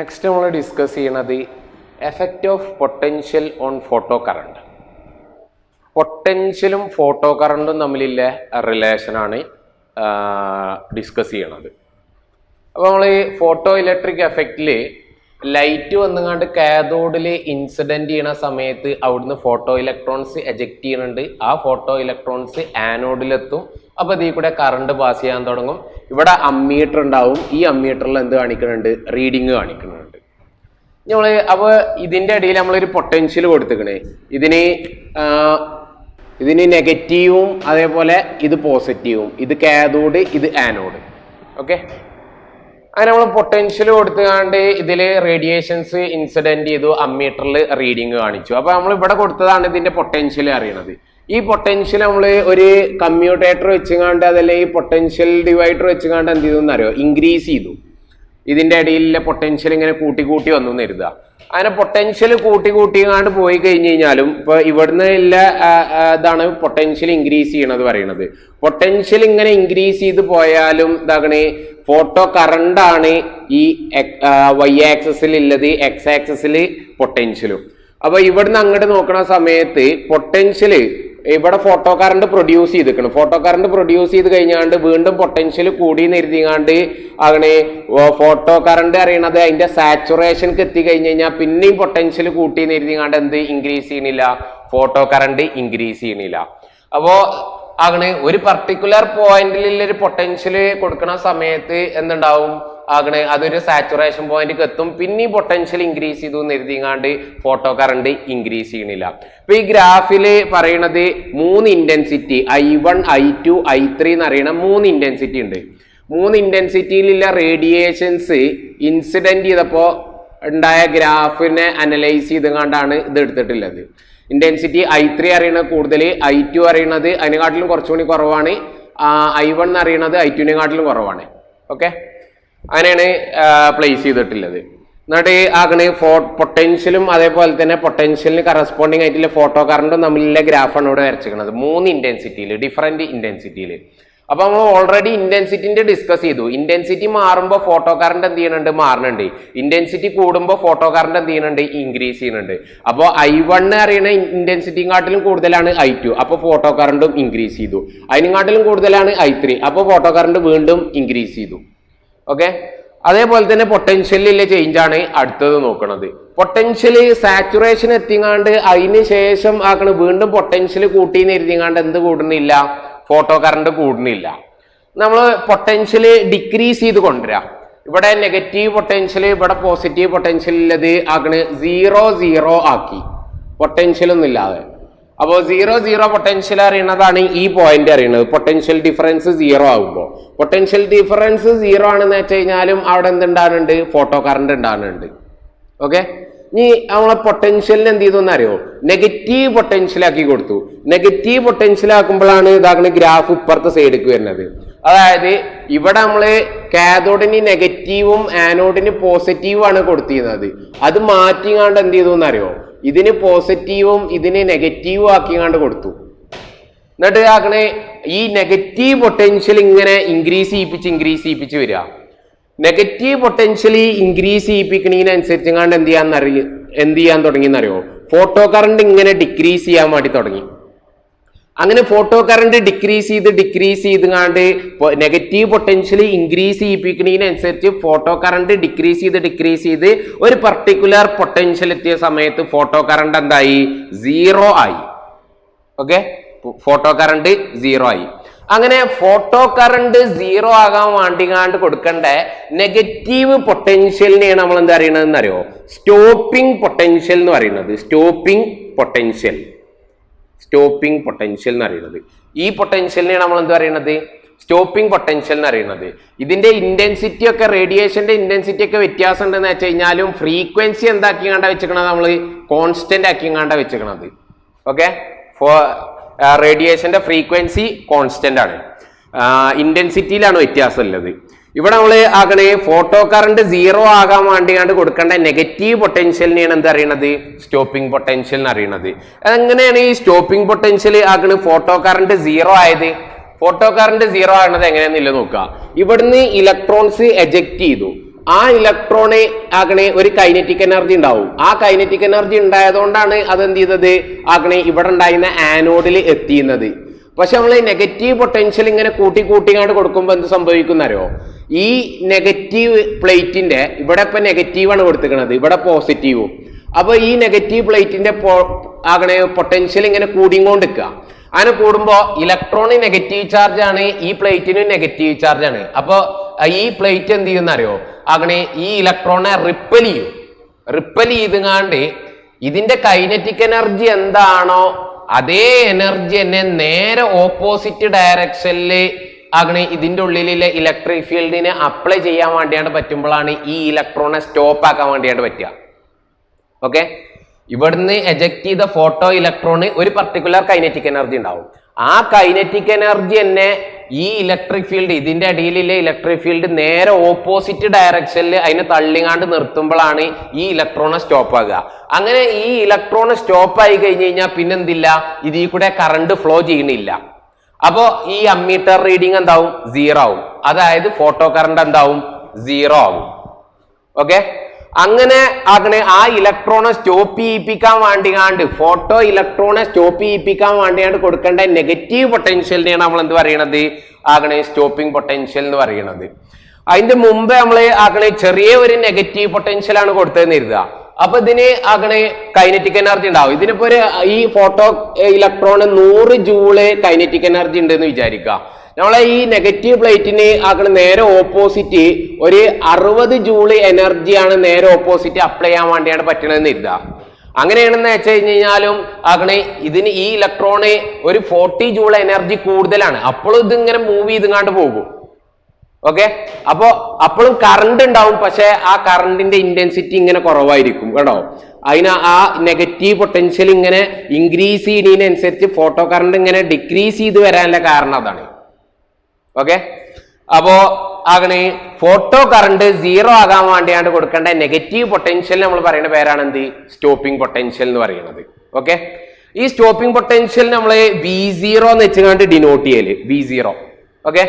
Next നമ്മൾ discuss ചെയ്യുന്നത് effect of potential on photo current. പൊട്ടൻഷ്യലും ഫോട്ടോ കറണ്ടും തമ്മിലുള്ള റിലേഷനാണ് ഡിസ്കസ് ചെയ്യണത്. അപ്പോൾ നമ്മൾ ഫോട്ടോ ഇലക്ട്രിക് എഫക്റ്റിൽ ലൈറ്റ് വന്നുകൊണ്ട് കാഥോഡിൽ ഇൻസിഡൻറ്റ് ചെയ്യണ സമയത്ത് അവിടുന്ന് ഫോട്ടോ ഇലക്ട്രോൺസ് എജക്റ്റ് ചെയ്യുന്നുണ്ട്. ആ ഫോട്ടോ ഇലക്ട്രോൺസ് ആനോഡിലെത്തും. അപ്പോൾ ഇതിൽ കൂടെ കറണ്ട് പാസ് ചെയ്യാൻ തുടങ്ങും. ഇവിടെ അമ്മീറ്റർ ഉണ്ടാവും. ഈ അമ്മീറ്ററിൽ എന്ത് കാണിക്കുന്നുണ്ട്? റീഡിങ് കാണിക്കുന്നുണ്ട്. നമ്മൾ അപ്പോൾ ഇതിൻ്റെ ഇടയിൽ നമ്മളൊരു പൊട്ടൻഷ്യൽ കൊടുത്തിക്കണേ. ഇതിന് നെഗറ്റീവും അതേപോലെ ഇത് പോസിറ്റീവും, ഇത് കാഥോഡ് ഇത് ആനോഡ്. ഓക്കെ, അങ്ങനെ നമ്മൾ പൊട്ടൻഷ്യൽ കൊടുത്തുകൊണ്ട് ഇതിൽ റേഡിയേഷൻസ് ഇൻസിഡൻറ്റ് ചെയ്തു, അമ്മീറ്ററിൽ റീഡിങ് കാണിച്ചു. അപ്പോൾ നമ്മൾ ഇവിടെ കൊടുത്തതാണ് ഇതിൻ്റെ പൊട്ടൻഷ്യൽ അറിയണത്. ഈ പൊട്ടൻഷ്യൽ നമ്മൾ ഒരു കമ്മ്യൂട്ടേറ്റർ വെച്ചുകൊണ്ട് അതല്ലേ ഈ പൊട്ടൻഷ്യൽ ഡിവൈഡർ വെച്ചുകൊണ്ട് എന്ത് ചെയ്തു എന്നറിയോ? ഇൻക്രീസ് ചെയ്തു. ഇതിൻ്റെ ഇടയിലെ പൊട്ടൻഷ്യൽ ഇങ്ങനെ കൂട്ടി കൂട്ടി വന്നു എന്ന് കരുതുക. അങ്ങനെ പൊട്ടൻഷ്യൽ കൂട്ടിക്കാണ്ട് പോയി കഴിഞ്ഞ് കഴിഞ്ഞാലും ഇപ്പോൾ ഇവിടുന്ന് ഉള്ള ഇതാണ് പൊട്ടൻഷ്യൽ ഇൻക്രീസ് ചെയ്യണത് പറയണത്. പൊട്ടൻഷ്യൽ ഇങ്ങനെ ഇൻക്രീസ് ചെയ്ത് പോയാലും ഇതാകണേ ഫോട്ടോ കറണ്ടാണ് ഈ വൈ ആക്സസിൽ ഉള്ളത്, എക്സ് ആക്സസിൽ പൊട്ടൻഷ്യലും. അപ്പൊ ഇവിടുന്ന് അങ്ങോട്ട് നോക്കുന്ന സമയത്ത് പൊട്ടൻഷ്യൽ ഇവിടെ ഫോട്ടോ കറണ്ട് പ്രൊഡ്യൂസ് ചെയ്തിരിക്കണം. ഫോട്ടോ കറണ്ട് പ്രൊഡ്യൂസ് ചെയ്ത് കഴിഞ്ഞാണ്ട് വീണ്ടും പൊട്ടൻഷ്യൽ കൂടി നിർത്തിക്കാണ്ട് അങ്ങനെ ഫോട്ടോ കറണ്ട് അറിയണത് അതിന്റെ സാച്ചുറേഷൻക്ക് എത്തി കഴിഞ്ഞ് കഴിഞ്ഞാൽ പിന്നെയും പൊട്ടൻഷ്യൽ കൂട്ടി നിർത്തിക്കാണ്ട് എന്ത് ഇൻക്രീസ് ചെയ്യണില്ല? ഫോട്ടോ കറണ്ട് ഇൻക്രീസ് ചെയ്യണില്ല. അപ്പോ അങ്ങനെ ഒരു പർട്ടിക്കുലർ പോയിന്റിലുള്ള ഒരു പൊട്ടൻഷ്യൽ കൊടുക്കുന്ന സമയത്ത് എന്തുണ്ടാവും? അങ്ങനെ അതൊരു സാച്ചുറേഷൻ പോയിന്റിൽ എത്തും. പിന്നെ ഈ പൊട്ടൻഷ്യൽ ഇൻക്രീസ് ചെയ്തു നിർത്തിങ്ങാണ്ട് ഫോട്ടോ കറണ്ട് ഇൻക്രീസ് ചെയ്യണില്ല. അപ്പൊ ഈ ഗ്രാഫില് പറയണത് 3 ഇന്റൻസിറ്റി I1, I2, I3 എന്ന് അറിയണ 3 ഇന്റൻസിറ്റി ഉണ്ട്. 3 ഇന്റൻസിറ്റിയിലുള്ള റേഡിയേഷൻസ് ഇൻസിഡന്റ് ചെയ്തപ്പോൾ ഉണ്ടായ ഗ്രാഫിനെ അനലൈസ് ചെയ്തുകൊണ്ടാണ് ഇത് എടുത്തിട്ടുള്ളത്. ഇന്റൻസിറ്റി I3 അറിയണത് കൂടുതൽ, I2 അറിയണത് അതിനെക്കാട്ടിലും കുറച്ചുകൂടി കുറവാണ്, I1 അറിയണത് I2-നെക്കാട്ടിലും കുറവാണ്. ഓക്കെ, അങ്ങനെയാണ് പ്ലേസ് ചെയ്തിട്ടുള്ളത്. എന്നിട്ട് അങ്ങനെ പൊട്ടൻഷ്യലും അതേപോലെ തന്നെ പൊട്ടൻഷ്യലിന് കറസ്പോണ്ടിങ് ആയിട്ടുള്ള ഫോട്ടോ കറണ്ടും തമ്മിലുള്ള ഗ്രാഫാണ് ഇവിടെ വരച്ചിരിക്കുന്നത് 3 ഇന്റൻസിറ്റിയിൽ, ഡിഫറെന്റ് ഇന്റൻസിറ്റിയിൽ. അപ്പൊ നമ്മൾ ഓൾറെഡി ഇന്റൻസിറ്റിന്റെ ഡിസ്കസ് ചെയ്തു. ഇന്റൻസിറ്റി മാറുമ്പോൾ ഫോട്ടോ കറണ്ട് എന്ത് ചെയ്യുന്നുണ്ട്? മാറുന്നുണ്ട്. ഇന്റൻസിറ്റി കൂടുമ്പോൾ ഫോട്ടോ കറണ്ട് എന്ത് ചെയ്യുന്നുണ്ട്? ഇൻക്രീസ് ചെയ്യുന്നുണ്ട്. അപ്പോൾ I1 അറിയണ ഇന്റൻസിറ്റിയെക്കാട്ടിലും കൂടുതലാണ് I2, അപ്പോൾ ഫോട്ടോ കറണ്ടും ഇൻക്രീസ് ചെയ്തു. അതിനെക്കാട്ടിലും കൂടുതലാണ് I3, അപ്പോൾ ഫോട്ടോ കറണ്ട് വീണ്ടും ഇൻക്രീസ് ചെയ്തു. ഓക്കെ, അതേപോലെ തന്നെ പൊട്ടൻഷ്യലിലെ ചേഞ്ച് ആണ് അടുത്തത് നോക്കുന്നത്. പൊട്ടൻഷ്യൽ സാച്ചുറേഷൻ എത്തിങ്ങാണ്ട് അതിന് ശേഷം ആക്കണ വീണ്ടും പൊട്ടൻഷ്യൽ കൂട്ടിന്ന് എഴുതിങ്ങാണ്ട് എന്ത് കൂടുന്നില്ല? Photo current കൂടുന്നില്ല. നമ്മൾ പൊട്ടൻഷ്യൽ ഡിക്രീസ് ചെയ്ത് കൊണ്ടുവരാം. ഇവിടെ നെഗറ്റീവ് പൊട്ടൻഷ്യൽ, ഇവിടെ പോസിറ്റീവ് പൊട്ടൻഷ്യൽ ഉള്ളത് ആക്കണ് 0 ആക്കി, പൊട്ടൻഷ്യൽ ഒന്നും ഇല്ലാതെ. അപ്പോൾ 0 പൊട്ടൻഷ്യൽ അറിയണതാണ് ഈ പോയിന്റ് അറിയണത്. പൊട്ടൻഷ്യൽ ഡിഫറൻസ് 0 ആകുമ്പോൾ, പൊട്ടൻഷ്യൽ ഡിഫറൻസ് 0 ആണെന്ന് വെച്ച് കഴിഞ്ഞാലും അവിടെ എന്തുണ്ടാകുന്നുണ്ട്? ഫോട്ടോ കറണ്ട് ഉണ്ടാകുന്നുണ്ട്. ഓക്കെ, ഇനി നമ്മളെ പൊട്ടൻഷ്യലിന് എന്ത് ചെയ്തു എന്നറിയോ? നെഗറ്റീവ് പൊട്ടൻഷ്യൽ ആക്കി കൊടുത്തു. നെഗറ്റീവ് പൊട്ടൻഷ്യൽ ആക്കുമ്പോഴാണ് ഇതാകുന്ന ഗ്രാഫ് ഇപ്പുറത്തെ സൈഡിലേക്ക് വരുന്നത്. അതായത് ഇവിടെ നമ്മള് കാഥോഡിന് നെഗറ്റീവും ആനോഡിന് പോസിറ്റീവും ആണ് കൊടുത്തിരുന്നത്. അത് മാറ്റിങ്ങാണ്ട് എന്ത് ചെയ്തു എന്നറിയോ? ഇതിന് പോസിറ്റീവും ഇതിന് നെഗറ്റീവും ആക്കിങ്ങാണ്ട് കൊടുത്തു. എന്നിട്ട് ആക്കണേ ഈ നെഗറ്റീവ് പൊട്ടൻഷ്യൽ ഇങ്ങനെ ഇൻക്രീസ് ചെയ്യിപ്പിച്ച് വരിക. നെഗറ്റീവ് പൊട്ടൻഷ്യൽ ഇൻക്രീസ് ചെയ്യിപ്പിക്കണതിനനുസരിച്ചങ്ങാണ്ട് എന്ത് ചെയ്യാൻ തുടങ്ങിയെന്നറിയോ? ഫോട്ടോ കറണ്ട് ഇങ്ങനെ ഡിക്രീസ് ചെയ്യാൻ വേണ്ടി തുടങ്ങി. അങ്ങനെ ഫോട്ടോ കറണ്ട് ഡിക്രീസ് ചെയ്തുകൊണ്ട് നെഗറ്റീവ് പൊട്ടൻഷ്യൽ ഇൻക്രീസ് ചെയ്യിപ്പിക്കുന്നതിനനുസരിച്ച് ഫോട്ടോ കറണ്ട് ഡിക്രീസ് ചെയ്ത് ഒരു പർട്ടിക്കുലർ പൊട്ടൻഷ്യൽ എത്തിയ സമയത്ത് ഫോട്ടോ കറണ്ട് എന്തായി? 0 ആയി. ഓക്കെ, ഫോട്ടോ കറണ്ട് 0 ആയി. അങ്ങനെ ഫോട്ടോ കറണ്ട് 0 ആകാൻ വേണ്ടിങ്ങാണ്ട് കൊടുക്കേണ്ട നെഗറ്റീവ് പൊട്ടൻഷ്യലിനെയാണ് നമ്മൾ എന്താ അറിയണതെന്ന് അറിയോ? സ്റ്റോപ്പിംഗ് പൊട്ടൻഷ്യൽ എന്ന് പറയുന്നത്. സ്റ്റോപ്പിംഗ് പൊട്ടൻഷ്യൽ എന്ന് അറിയുന്നത്. ഈ പൊട്ടൻഷ്യലിനെയാണ് നമ്മൾ എന്ത് പറയുന്നത്? സ്റ്റോപ്പിംഗ് പൊട്ടൻഷ്യൽ എന്ന് അറിയുന്നത്. ഇതിന്റെ ഇന്റൻസിറ്റി ഒക്കെ, റേഡിയേഷന്റെ ഇന്റൻസിറ്റി ഒക്കെ വ്യത്യാസം ഉണ്ടെന്ന് വെച്ച് കഴിഞ്ഞാലും ഫ്രീക്വൻസി എന്താക്കിങ്ങാണ്ട വെച്ചിരിക്കണത്? നമ്മൾ കോൺസ്റ്റന്റ് ആക്കിങ്ങാണ്ട വെച്ചിരിക്കണത്. ഓക്കെ, റേഡിയേഷന്റെ ഫ്രീക്വൻസി കോൺസ്റ്റന്റ് ആണ്, ഇന്റൻസിറ്റിയിലാണ് വ്യത്യാസം ഉള്ളത്. ഇവിടെ നമ്മൾ ആകണേ ഫോട്ടോ കറണ്ട് 0 ആകാൻ വേണ്ടിയാണ്ട് കൊടുക്കേണ്ട നെഗറ്റീവ് പൊട്ടൻഷ്യലിനെയാണ് എന്താ അറിയണത്? സ്റ്റോപ്പിംഗ് പൊട്ടൻഷ്യൽ എന്ന് അറിയണത്. എങ്ങനെയാണ് ഈ സ്റ്റോപ്പിംഗ് പൊട്ടൻഷ്യൽ ആകണ ഫോട്ടോ കറണ്ട് 0 ആയത്? ഫോട്ടോ കറണ്ട് 0 ആകുന്നത് എങ്ങനെയാണെന്നില്ല നോക്കുക. ഇവിടുന്ന് ഇലക്ട്രോൺസ് എജക്ട് ചെയ്തു. ആ ഇലക്ട്രോണ് ആകണേ ഒരു കൈനറ്റിക് എനർജി ഉണ്ടാവും. ആ കൈനറ്റിക് എനർജി ഉണ്ടായതുകൊണ്ടാണ് അതെന്ത് ചെയ്തത് ആകണേ ഇവിടെ ഉണ്ടായിരുന്ന ആനോഡിൽ എത്തിയുന്നത്. പക്ഷെ നമ്മൾ നെഗറ്റീവ് പൊട്ടൻഷ്യൽ ഇങ്ങനെ കൂട്ടിക്കാണ്ട് കൊടുക്കുമ്പോൾ എന്ത് സംഭവിക്കുന്നറിയോ? ഈ നെഗറ്റീവ് പ്ലേറ്റിന്റെ ഇവിടെ ഇപ്പൊ നെഗറ്റീവാണ് കൊടുത്തിരിക്കുന്നത്, ഇവിടെ പോസിറ്റീവും. അപ്പൊ ഈ നെഗറ്റീവ് പ്ലേറ്റിന്റെ ആകണേ പൊട്ടൻഷ്യൽ ഇങ്ങനെ കൂടിക്കൊണ്ടിരിക്കുക. അങ്ങനെ കൂടുമ്പോൾ ഇലക്ട്രോണ് നെഗറ്റീവ് ചാർജ് ആണ്, ഈ പ്ലേറ്റിന് നെഗറ്റീവ് ചാർജ് ആണ്. അപ്പൊ ഈ പ്ലേറ്റ് എന്ത് ചെയ്യുന്നറിയോ ആകണേ ഈ ഇലക്ട്രോണെ റിപ്പൽ ചെയ്തുകാണ്ട് ഇതിന്റെ കൈനറ്റിക് എനർജി എന്താണോ അതേ എനർജി തന്നെ നേരെ ഓപ്പോസിറ്റ് ഡയറക്ഷനിൽ ആകണേ ഇതിന്റെ ഉള്ളിലെ ഇലക്ട്രിക് ഫീൽഡിനെ അപ്ലൈ ചെയ്യാൻ വേണ്ടിയാണ് പറ്റുമ്പോഴാണ് ഈ ഇലക്ട്രോണെ സ്റ്റോപ്പ് ആക്കാൻ വേണ്ടിയാണ് പറ്റുക. ഓക്കെ, ഇവിടുന്ന് എജക്ട് ചെയ്ത ഫോട്ടോ ഇലക്ട്രോണ് ഒരു പർട്ടിക്കുലർ കൈനറ്റിക് എനർജി ഉണ്ടാവും. ആ കൈനറ്റിക് എനർജി തന്നെ ഈ ഇലക്ട്രിക് ഫീൽഡ് ഇതിന്റെ അടിയിലെ ഇലക്ട്രിക് ഫീൽഡ് നേരെ ഓപ്പോസിറ്റ് ഡയറക്ഷനിൽ അതിനെ തള്ളിങ്ങാണ്ട് നിർത്തുമ്പോഴാണ് ഈ ഇലക്ട്രോണെ സ്റ്റോപ്പ് ആകുക. അങ്ങനെ ഈ ഇലക്ട്രോൺ സ്റ്റോപ്പ് ആയി കഴിഞ്ഞ് കഴിഞ്ഞാൽ പിന്നെന്തില്ല, ഇതിൽ കൂടെ കറണ്ട് ഫ്ലോ ചെയ്യണില്ല. അപ്പോ ഈ അമ്മീറ്റർ റീഡിങ് എന്താവും? 0 ആവും. അതായത് ഫോട്ടോ കറണ്ട് എന്താവും? 0 ആവും. ഓക്കെ, അങ്ങനെ ആകണേ ആ ഇലക്ട്രോണെ സ്റ്റോപ്പ് ചെയ്യിപ്പിക്കാൻ വേണ്ടിയാണ്ട് ഫോട്ടോ ഇലക്ട്രോണെ സ്റ്റോപ്പ് ചെയ്യിപ്പിക്കാൻ വേണ്ടിയാണ്ട് കൊടുക്കേണ്ട നെഗറ്റീവ് പൊട്ടൻഷ്യലിനെയാണ് നമ്മൾ എന്ത് പറയണത് ആകണേ സ്റ്റോപ്പിംഗ് പൊട്ടൻഷ്യൽ എന്ന് പറയണത്. അതിന്റെ മുമ്പ് നമ്മൾ ആകണേ ചെറിയ ഒരു നെഗറ്റീവ് പൊട്ടൻഷ്യൽ ആണ് കൊടുത്തതെന്ന് കരുതുക. അപ്പൊ ഇതിന് ആകണേ കൈനറ്റിക് എനർജി ഉണ്ടാവും. ഇതിനിപ്പോ ഒരു ഈ photo electron 100 joule kinetic energy ഉണ്ട് എന്ന് വിചാരിക്കുക. നമ്മളെ ഈ നെഗറ്റീവ് പ്ലേറ്റിന് ആകണ നേരെ ഓപ്പോസിറ്റ് ഒരു 60 ജൂള് എനർജിയാണ് നേരെ ഓപ്പോസിറ്റ് അപ്ലൈ ചെയ്യാൻ വേണ്ടിയാണ് പറ്റണതെന്ന് കരുതുക. അങ്ങനെയാണെന്ന് വെച്ച് കഴിഞ്ഞാലും ആകണേ ഇതിന് ഈ ഇലക്ട്രോണ് ഒരു 40 ജൂള് എനർജി കൂടുതലാണ്. അപ്പോഴും ഇതിങ്ങനെ മൂവ് ചെയ്തുകൊണ്ട് പോകും. ഓക്കെ, അപ്പോഴും കറണ്ട് ഉണ്ടാവും, പക്ഷെ ആ കറണ്ടിന്റെ ഇന്റൻസിറ്റി ഇങ്ങനെ കുറവായിരിക്കും കേട്ടോ. അതിന് ആ നെഗറ്റീവ് പൊട്ടൻഷ്യൽ ഇങ്ങനെ ഇൻക്രീസ് ചെയ്യുന്നതിനനുസരിച്ച് ഫോട്ടോ കറണ്ട് ഇങ്ങനെ ഡിക്രീസ് ചെയ്ത് വരാനുള്ള കാരണം അതാണ്. ഓക്കെ, അപ്പോ ആകണേ ഫോട്ടോ കറണ്ട് 0 ആകാൻ വേണ്ടിയാണ് കൊടുക്കേണ്ട നെഗറ്റീവ് പൊട്ടൻഷ്യൽ നമ്മൾ പറയുന്ന പേരാണ് എന്ത്? സ്റ്റോപ്പിംഗ് പൊട്ടൻഷ്യൽ എന്ന് പറയുന്നത്. ഓക്കെ, ഈ സ്റ്റോപ്പിംഗ് പൊട്ടൻഷ്യൽ നമ്മൾ V0 എന്ന് വെച്ചുകൊണ്ട് ഡിനോട്ട് ചെയ്യല് V0. ഓക്കെ,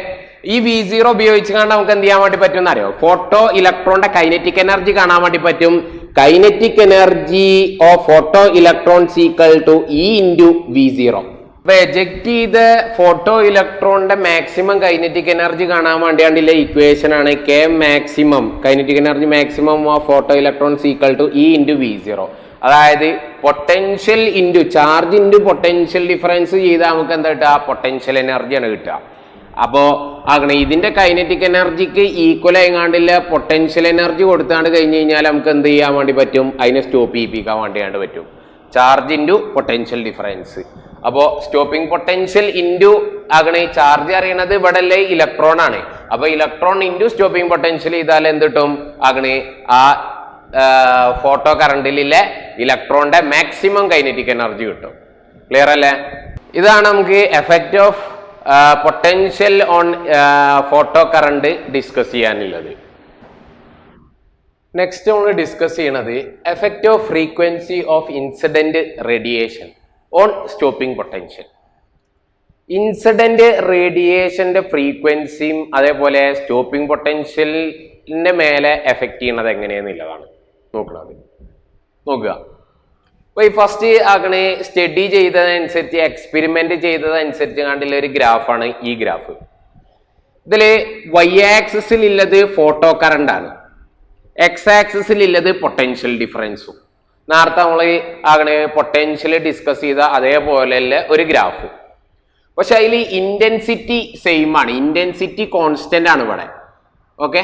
ഈ V0 ഉപയോഗിച്ചുകൊണ്ട് നമുക്ക് എന്ത് ചെയ്യാൻ വേണ്ടി പറ്റും എന്നറിയോ? ഫോട്ടോ ഇലക്ട്രോണിന്റെ കൈനറ്റിക് എനർജി കാണാൻ വേണ്ടി പറ്റും. Kinetic energy of photo electrons equal to E into V0. അപ്പൊ എജക്ട് ചെയ്ത ഫോട്ടോ ഇലക്ട്രോണിന്റെ മാക്സിമം കൈനറ്റിക് എനർജി കാണാൻ വേണ്ടിയാണ്ടുള്ള ഇക്വേഷൻ ആണ് K maximum kinetic energy maximum of photo electrons equal to E into V0. അതായത് potential into charge into potential difference ചെയ്താൽ നമുക്ക് എന്താ കിട്ടുക? പൊട്ടൻഷ്യൽ എനർജിയാണ് കിട്ടുക. അപ്പോ ആകണേ ഇതിന്റെ കൈനറ്റിക് എനർജിക്ക് ഈക്വൽ ആയിങ്ങാണ്ടില്ല പൊട്ടൻഷ്യൽ എനർജി കൊടുത്താണ്ട് കഴിഞ്ഞ് കഴിഞ്ഞാൽ നമുക്ക് എന്ത് ചെയ്യാൻ വേണ്ടി പറ്റും? അതിനെ സ്റ്റോപ്പ് ചെയ്യിപ്പിക്കാൻ വേണ്ടിയാണ്ട് പറ്റും. Charge into potential difference. അപ്പോ സ്റ്റോപ്പിംഗ് പൊട്ടൻഷ്യൽ ഇൻറ്റു ആകണേ ചാർജ് അറിയണത് ഇവിടെ അല്ലേ ഇലക്ട്രോൺ ആണ്. അപ്പൊ ഇലക്ട്രോൺ ഇൻറ്റു സ്റ്റോപ്പിംഗ് പൊട്ടൻഷ്യൽ ചെയ്താൽ എന്ത് കിട്ടും? ആകണേ ആ ഫോട്ടോ കറണ്ടിലെ ഇലക്ട്രോണിന്റെ മാക്സിമം കൈനറ്റിക് എനർജി കിട്ടും. ക്ലിയർ അല്ലേ? ഇതാണ് നമുക്ക് effect of potential on photo current discuss ചെയ്യാനുള്ളത്. നെക്സ്റ്റ് നമ്മൾ ഡിസ്കസ് ചെയ്യണത് effect of frequency of incident radiation on stopping potential. Incident റേഡിയേഷന്റെ ഫ്രീക്വൻസിയും അതേപോലെ സ്റ്റോപ്പിംഗ് പൊട്ടൻഷ്യലിന്റെ മേലെ എഫക്ട് ചെയ്യണത് എങ്ങനെയാന്നുള്ളതാണ് നോക്കുക. അപ്പൊ ഈ ഫസ്റ്റ് ആകണേ സ്റ്റഡി ചെയ്തതനുസരിച്ച് എക്സ്പെരിമെന്റ് ചെയ്തതനുസരിച്ച് കണ്ടുള്ള ഒരു ഗ്രാഫാണ് ഈ ഗ്രാഫ്. ഇതില് Y ആക്സിസിൽ ഉള്ളത് ഫോട്ടോ കറണ്ട് ആണ്, X ആക്സിസിൽ ഉള്ളത് പൊട്ടൻഷ്യൽ ഡിഫറൻസും. നേരത്തെ നമ്മൾ ആകണേ പൊട്ടൻഷ്യൽ ഡിസ്കസ് ചെയ്ത അതേപോലെയുള്ള ഒരു ഗ്രാഫ്. പക്ഷെ അതിൽ ഇന്റൻസിറ്റി സെയിം ആണ്, ഇന്റൻസിറ്റി കോൺസ്റ്റന്റ് ആണ് ഇവിടെ. ഓക്കെ,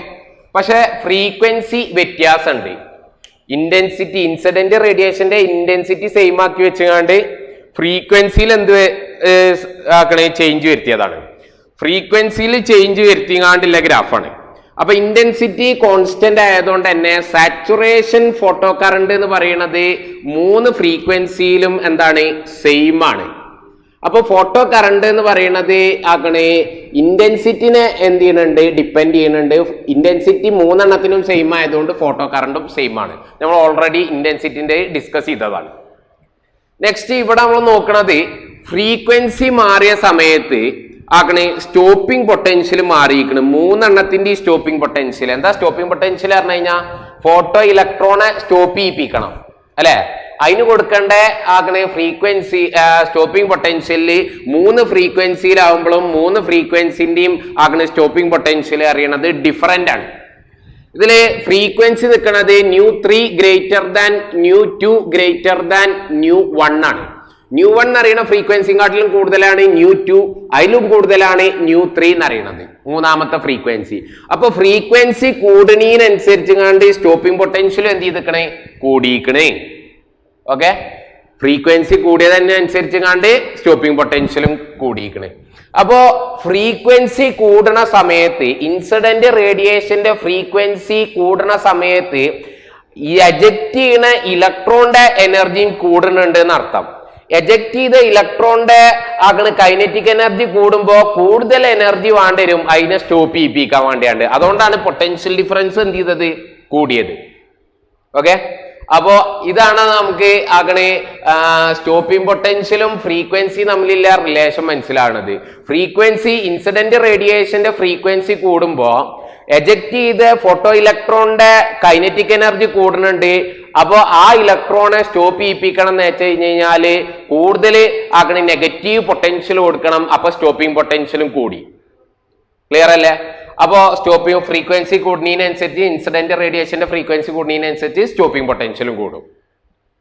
പക്ഷെ ഫ്രീക്വൻസി വ്യത്യാസമുണ്ട്. ഇന്റൻസിറ്റി ഇൻസിഡന്റ് റേഡിയേഷന്റെ ഇന്റൻസിറ്റി സെയിം ആക്കി വെച്ചുകൊണ്ട് ഫ്രീക്വൻസിയിൽ എന്ത് ആക്കണേ ചേഞ്ച് വരുത്തിയതാണ്. ഫ്രീക്വൻസിയിൽ ചേഞ്ച് വരുത്തിങ്ങാണ്ടുള്ള ഗ്രാഫാണ്. അപ്പൊ ഇന്റൻസിറ്റി കോൺസ്റ്റന്റ് ആയതുകൊണ്ട് തന്നെ സാച്ചുറേഷൻ ഫോട്ടോ കറണ്ട് എന്ന് പറയുന്നത് 3 ഫ്രീക്വൻസിയിലും എന്താണ്? സെയിം ആണ്. അപ്പൊ ഫോട്ടോ കറണ്ട് എന്ന് പറയുന്നത് ആകണേ ഇന്റൻസിറ്റിനെ എന്ത് ചെയ്യുന്നുണ്ട്? ഡിപ്പെൻഡ് ചെയ്യുന്നുണ്ട്. ഇന്റൻസിറ്റി 3 എണ്ണത്തിനും സെയിം ആയതുകൊണ്ട് ഫോട്ടോ കറണ്ടും സെയിം ആണ്. നമ്മൾ ഓൾറെഡി ഇന്റൻസിറ്റിന്റെ ഡിസ്കസ് ചെയ്തതാണ്. നെക്സ്റ്റ് ഇവിടെ നമ്മൾ നോക്കുന്നത് ഫ്രീക്വൻസി മാറിയ സമയത്ത് ആക്കണേ സ്റ്റോപ്പിംഗ് പൊട്ടൻഷ്യൽ മാറിയിരിക്കണ്. 3 എണ്ണത്തിന്റെ സ്റ്റോപ്പിംഗ് പൊട്ടൻഷ്യൽ. എന്താ സ്റ്റോപ്പിംഗ് പൊട്ടൻഷ്യൽ പറഞ്ഞു കഴിഞ്ഞാൽ ഫോട്ടോ ഇലക്ട്രോണെ സ്റ്റോപ്പ് ചെയ്യിപ്പിക്കണം അല്ലെ. അതിന് കൊടുക്കേണ്ട ആക്കണേ ഫ്രീക്വൻസി സ്റ്റോപ്പിംഗ് പൊട്ടൻഷ്യലില് 3 ഫ്രീക്വൻസിയിലാവുമ്പോഴും 3 ഫ്രീക്വൻസിന്റെയും ആക്കണേ സ്റ്റോപ്പിംഗ് പൊട്ടൻഷ്യൽ അറിയണത് ഡിഫറെന്റ് ആണ്. ഇതില് ഫ്രീക്വൻസി നിൽക്കുന്നത് ν3 ഗ്രേറ്റർ ദാൻ ν2 ഗ്രേറ്റർ ദാൻ ν1 ആണ്. ν1 എന്നറിയണ ഫ്രീക്വൻസിക്കാട്ടിലും കൂടുതലാണ് ν2, അതിലും കൂടുതലാണ് ν3 എന്നറിയണത്, 3ാമത്തെ ഫ്രീക്വൻസി. അപ്പൊ ഫ്രീക്വൻസി കൂടുന്നതിനനുസരിച്ച് കണ്ട് സ്റ്റോപ്പിംഗ് പൊട്ടൻഷ്യലും എന്ത് ചെയ്തിക്കണേ, കൂടിയിക്കണേ. ഓക്കെ, ഫ്രീക്വൻസി കൂടിയതിനനുസരിച്ച് കണ്ട് സ്റ്റോപ്പിംഗ് പൊട്ടൻഷ്യലും കൂടിയിക്കണേ. അപ്പോ ഫ്രീക്വൻസി കൂടണ സമയത്ത്, ഇൻസിഡന്റ് റേഡിയേഷന്റെ ഫ്രീക്വൻസി കൂടണ സമയത്ത് ഈ എജക്ട് ചെയ്യുന്ന ഇലക്ട്രോണിന്റെ എനർജിയും കൂടുന്നുണ്ട് എന്നർത്ഥം. എജക്ട് ചെയ്ത ഇലക്ട്രോണിന്റെ ആകണ കൈനറ്റിക് എനർജി കൂടുമ്പോ കൂടുതൽ എനർജി വേണ്ടിവരും അതിനെ സ്റ്റോപ്പ് ചെയ്യിപ്പിക്കാൻ വേണ്ടിയാണ്. അതുകൊണ്ടാണ് പൊട്ടൻഷ്യൽ ഡിഫറൻസ് എന്ത് ചെയ്തത്, കൂടിയത്. ഓക്കെ, അപ്പോ ഇതാണ് നമുക്ക് ആകണേ സ്റ്റോപ്പിംഗ് പൊട്ടൻഷ്യലും ഫ്രീക്വൻസി തമ്മിലുള്ള റിലേഷൻ മനസ്സിലാവുന്നത്. ഫ്രീക്വൻസി ഇൻസിഡന്റ് റേഡിയേഷന്റെ ഫ്രീക്വൻസി കൂടുമ്പോ എജക്ട് ചെയ്ത് ഫോട്ടോ ഇലക്ട്രോണിന്റെ കൈനറ്റിക് എനർജി കൂടുന്നുണ്ട്. അപ്പോ ആ ഇലക്ട്രോണെ സ്റ്റോപ്പ് ചെയ്യിപ്പിക്കണം എന്ന് വെച്ച് കഴിഞ്ഞാല് കൂടുതൽ ആകണ നെഗറ്റീവ് പൊട്ടൻഷ്യൽ കൊടുക്കണം. അപ്പൊ സ്റ്റോപ്പിംഗ് പൊട്ടൻഷ്യലും കൂടി. ക്ലിയർ അല്ലേ? അപ്പോ സ്റ്റോപ്പിംഗ് ഫ്രീക്വൻസി കൂടുന്നതിനനുസരിച്ച് ഇൻസിഡന്റ് റേഡിയേഷന്റെ ഫ്രീക്വൻസി കൂടുന്നതിനനുസരിച്ച് സ്റ്റോപ്പിംഗ് പൊട്ടൻഷ്യലും കൂടും.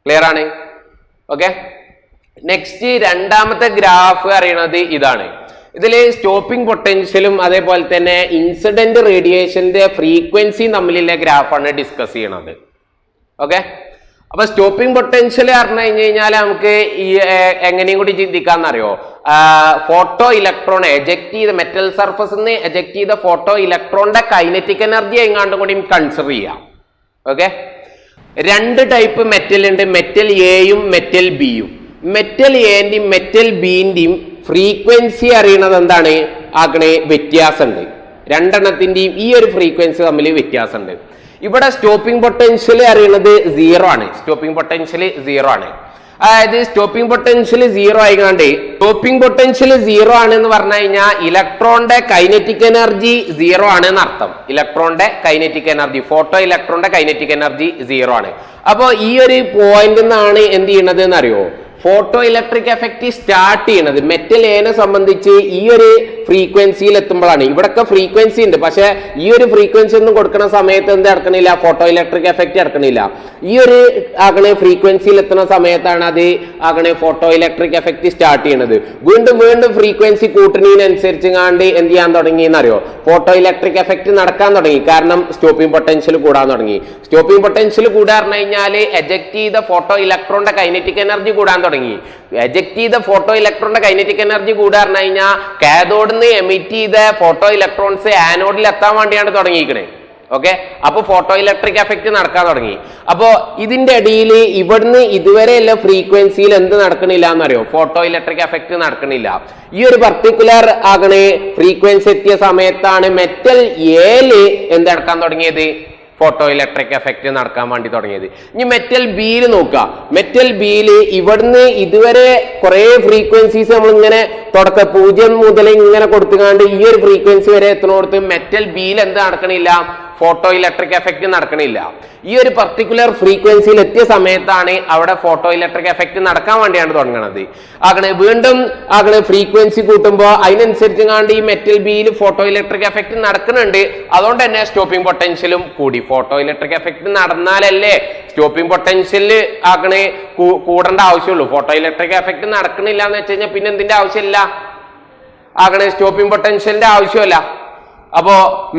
ക്ലിയർ ആണ്? ഓക്കെ, നെക്സ്റ്റ് രണ്ടാമത്തെ ഗ്രാഫ് അറിയണത് ഇതാണ്. ഇതില് സ്റ്റോപ്പിംഗ് പൊട്ടൻഷ്യലും അതേപോലെ തന്നെ ഇൻസിഡന്റ് റേഡിയേഷന്റെ ഫ്രീക്വൻസിയും തമ്മിലുള്ള ഗ്രാഫാണ് ഡിസ്കസ് ചെയ്യണത്. ഓക്കെ, അപ്പൊ സ്റ്റോപ്പിംഗ് പൊട്ടൻഷ്യൽ പറഞ്ഞു കഴിഞ്ഞാൽ നമുക്ക് ഈ എങ്ങനെയും കൂടി ചിന്തിക്കാന്നറിയോ, ഫോട്ടോ ഇലക്ട്രോൺ എജക്ട് ചെയ്ത മെറ്റൽ സർഫസിൽ നിന്ന് എജക്ട് ചെയ്ത ഫോട്ടോ ഇലക്ട്രോണിന്റെ കൈനറ്റിക് എനർജി എങ്ങാണ്ടും കൂടി കൺസിഡർ ചെയ്യാം. ഓക്കെ, 2 ടൈപ്പ് മെറ്റൽ ഉണ്ട്, മെറ്റൽ എയും മെറ്റൽ ബിയും. മെറ്റൽ എന്റെയും മെറ്റൽ ബിന്റെയും ഫ്രീക്വൻസി അറിയണത് എന്താണ് ആക്കണേ, വ്യത്യാസമുണ്ട്. 2 എണ്ണത്തിന്റെയും ഈ ഒരു ഫ്രീക്വൻസി തമ്മിൽ വ്യത്യാസമുണ്ട്. ഇവിടെ സ്റ്റോപ്പിംഗ് പൊട്ടൻഷ്യൽ അറിയണത് 0 ആണ്. സ്റ്റോപ്പിംഗ് പൊട്ടൻഷ്യൽ 0 ആണ്. അതായത് സ്റ്റോപ്പിംഗ് പൊട്ടൻഷ്യൽ 0 ആയിക്കാണ്ട് സ്റ്റോപ്പിംഗ് പൊട്ടൻഷ്യൽ 0 ആണ് എന്ന് പറഞ്ഞു കഴിഞ്ഞാൽ ഇലക്ട്രോണിന്റെ കൈനറ്റിക് എനർജി 0 ആണ് എന്നർത്ഥം. ഇലക്ട്രോണിന്റെ കൈനറ്റിക് എനർജി, ഫോട്ടോ ഇലക്ട്രോണിന്റെ കൈനറ്റിക് എനർജി 0 ആണ്. അപ്പോ ഈ ഒരു പോയിന്റ് നിന്നാണ് എന്ത് ചെയ്യണത് എന്നറിയോ, ഫോട്ടോ ഇലക്ട്രിക് എഫക്റ്റ് സ്റ്റാർട്ട് ചെയ്യണത്. മെറ്റൽ എനെ സംബന്ധിച്ച് ഈ ഒരു ഫ്രീക്വൻസിയിൽ എത്തുമ്പോഴാണ്. ഇവിടൊക്കെ ഫ്രീക്വൻസി ഉണ്ട്, പക്ഷെ ഈ ഒരു ഫ്രീക്വൻസി ഒന്നും കൊടുക്കുന്ന സമയത്ത് എന്ത് നടക്കണില്ല, ഫോട്ടോ ഇലക്ട്രിക് എഫക്റ്റ് നടക്കണില്ല. ഈ ഒരു ആകണേ ഫ്രീക്വൻസിയിൽ എത്തുന്ന സമയത്താണ് അത് ആകണേ ഫോട്ടോ ഇലക്ട്രിക് എഫക്റ്റ് സ്റ്റാർട്ട് ചെയ്യണത്. വീണ്ടും വീണ്ടും ഫ്രീക്വൻസി കൂട്ടുന്നതിനനുസരിച്ച് കാണ്ട് എന്ത് ചെയ്യാൻ തുടങ്ങി എന്നറിയോ, ഫോട്ടോ ഇലക്ട്രിക് എഫക്റ്റ് നടക്കാൻ തുടങ്ങി. കാരണം സ്റ്റോപ്പിംഗ് പൊട്ടൻഷ്യൽ കൂടാൻ തുടങ്ങി. സ്റ്റോപ്പിംഗ് പൊട്ടൻഷ്യൽ കൂടാൻ പറഞ്ഞു കഴിഞ്ഞാൽ എജക്ട് ചെയ്ത ഫോട്ടോ ഇലക്ട്രോണിന്റെ കൈനറ്റിക് എനർജി കൂടാൻ തുടങ്ങി. എജക്ട് ചെയ്ത ഫോട്ടോ ഇലക്ട്രോണിന്റെ കൈനറ്റിക് എനർജി കൂടാൻ പറഞ്ഞു കഴിഞ്ഞാൽ കാഥോഡിൽ നിന്ന് എമിറ്റ് ചെയ്ത ഫോട്ടോ ഇലക്ട്രോൺസ് ആനോഡിൽ എത്താൻ വേണ്ടിയാണ് തുടങ്ങിയിരിക്കണേ. ഓക്കെ, അപ്പൊ ഫോട്ടോ ഇലക്ട്രിക് എഫക്റ്റ് നടക്കാൻ തുടങ്ങി. അപ്പോ ഇതിന്റെ ഇടയിൽ ഇവിടുന്ന് ഇതുവരെയുള്ള ഫ്രീക്വൻസിയിൽ എന്ത് നടക്കണില്ല എന്നറിയോ, ഫോട്ടോ ഇലക്ട്രിക് എഫക്റ്റ് നടക്കണില്ല. ഈ ഒരു പർട്ടിക്കുലർ ആകണേ ഫ്രീക്വൻസി എത്തിയ സമയത്താണ് മെറ്റൽ എയില് എന്ത് നടക്കാൻ തുടങ്ങിയത്, ഫോട്ടോ ഇലക്ട്രിക് എഫക്റ്റ് നടക്കാൻ വേണ്ടി തുടങ്ങിയത്. ഇനി മെറ്റൽ ബിയിൽ നോക്കുക. മെറ്റൽ ബിയിൽ ഇവിടുന്ന് ഇതുവരെ കുറെ ഫ്രീക്വൻസീസ് നമ്മൾ ഇങ്ങനെ തുടക്കം 0 മുതൽ ഇങ്ങനെ കൊടുത്തുകൊണ്ട് ഈ ഒരു ഫ്രീക്വൻസി വരെ എത്തുന്നോടത്ത് മെറ്റൽ ബിയിൽ എന്ത് നടക്കണില്ല, ഫോട്ടോ ഇലക്ട്രിക് എഫക്റ്റ് നടക്കണില്ല. ഈ ഒരു പർട്ടിക്കുലർ ഫ്രീക്വൻസിയിൽ എത്തിയ സമയത്താണ് അവിടെ ഫോട്ടോ ഇലക്ട്രിക് എഫക്റ്റ് നടക്കാൻ വേണ്ടിയാണ് തുടങ്ങുന്നത്. ആകണേ വീണ്ടും ആകണേ ഫ്രീക്വൻസി കൂട്ടുമ്പോൾ അതിനനുസരിച്ച് കാണ്ട് ഈ മെറ്റൽ ബിയിൽ ഫോട്ടോ ഇലക്ട്രിക് എഫക്റ്റ് നടക്കുന്നുണ്ട്. അതുകൊണ്ട് തന്നെ സ്റ്റോപ്പിംഗ് പൊട്ടൻഷ്യലും കൂടി. Photo electric effect നടന്നാലല്ലേ stopping potential ആകണേ കൂടേണ്ട ആവശ്യമുള്ളൂ. ഫോട്ടോ ഇലക്ട്രിക് എഫക്റ്റ് നടക്കണില്ല എന്ന് വെച്ച് കഴിഞ്ഞാൽ പിന്നെ എന്തിന്റെ ആവശ്യമില്ല, ആകണേ സ്റ്റോപ്പിംഗ് പൊട്ടൻഷ്യലിന്റെ ആവശ്യമല്ല. അപ്പോ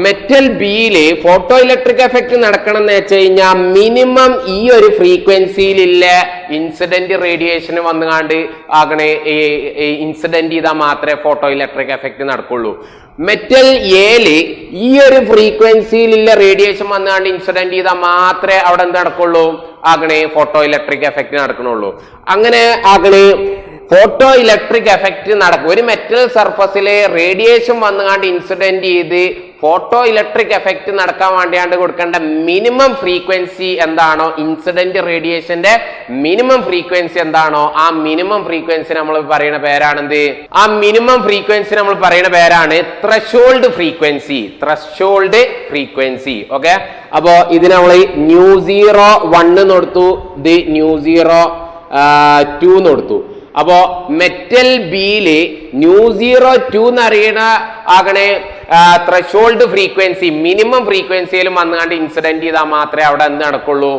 മെറ്റൽ ബിയില് ഫോട്ടോ ഇലക്ട്രിക് എഫക്റ്റ് നടക്കണം എന്ന് വെച്ച് കഴിഞ്ഞാൽ മിനിമം ഈ ഒരു ഫ്രീക്വൻസിയിലുള്ള ഇൻസിഡന്റ് റേഡിയേഷൻ വന്നുകാണ്ട് ആകണേ ഇൻസിഡന്റ് ചെയ്താൽ മാത്രമേ ഫോട്ടോ ഇലക്ട്രിക് എഫക്റ്റ് നടക്കുള്ളൂ. മെറ്റൽ എയില് ഈ ഒരു ഫ്രീക്വൻസിയിലുള്ള റേഡിയേഷൻ വന്നുകാണ്ട് ഇൻസിഡന്റ് ചെയ്താൽ മാത്രമേ അവിടെ എന്ത് നടക്കുള്ളൂ, ആകണേ ഫോട്ടോ ഇലക്ട്രിക് എഫക്റ്റ് നടക്കണുള്ളൂ. അങ്ങനെ ആകണേ ഫോട്ടോ ഇലക്ട്രിക് എഫക്റ്റ് നടക്കും. ഒരു മെറ്റൽ സർഫസിലെ റേഡിയേഷൻ വന്നുകാണ്ട് ഇൻസിഡന്റ് ചെയ്ത് ഫോട്ടോ ഇലക്ട്രിക് എഫക്റ്റ് നടക്കാൻ വേണ്ടിയാണ്ട് കൊടുക്കേണ്ട മിനിമം ഫ്രീക്വൻസി എന്താണോ, ഇൻസിഡന്റ് റേഡിയേഷന്റെ മിനിമം ഫ്രീക്വൻസി എന്താണോ, ആ മിനിമം ഫ്രീക്വൻസി നമ്മൾ പറയുന്ന പേരാണെന്ത്, ആ മിനിമം ഫ്രീക്വൻസി നമ്മൾ പറയുന്ന പേരാണ് threshold frequency. Threshold frequency. Okay, അപ്പോ ഇത് നമ്മൾ ν01 കൊടുത്തു, ഇത് ν02 കൊടുത്തു. അപ്പോ മെറ്റൽ ബിയില് ν02 എന്നറിയണ ആകണേ ത്രഷോൾഡ് ഫ്രീക്വൻസി മിനിമം ഫ്രീക്വൻസിയിലും വന്നുകൊണ്ട് ഇൻസിഡന്റ് ചെയ്താൽ മാത്രമേ അവിടെ എന്ത് നടക്കുള്ളൂ,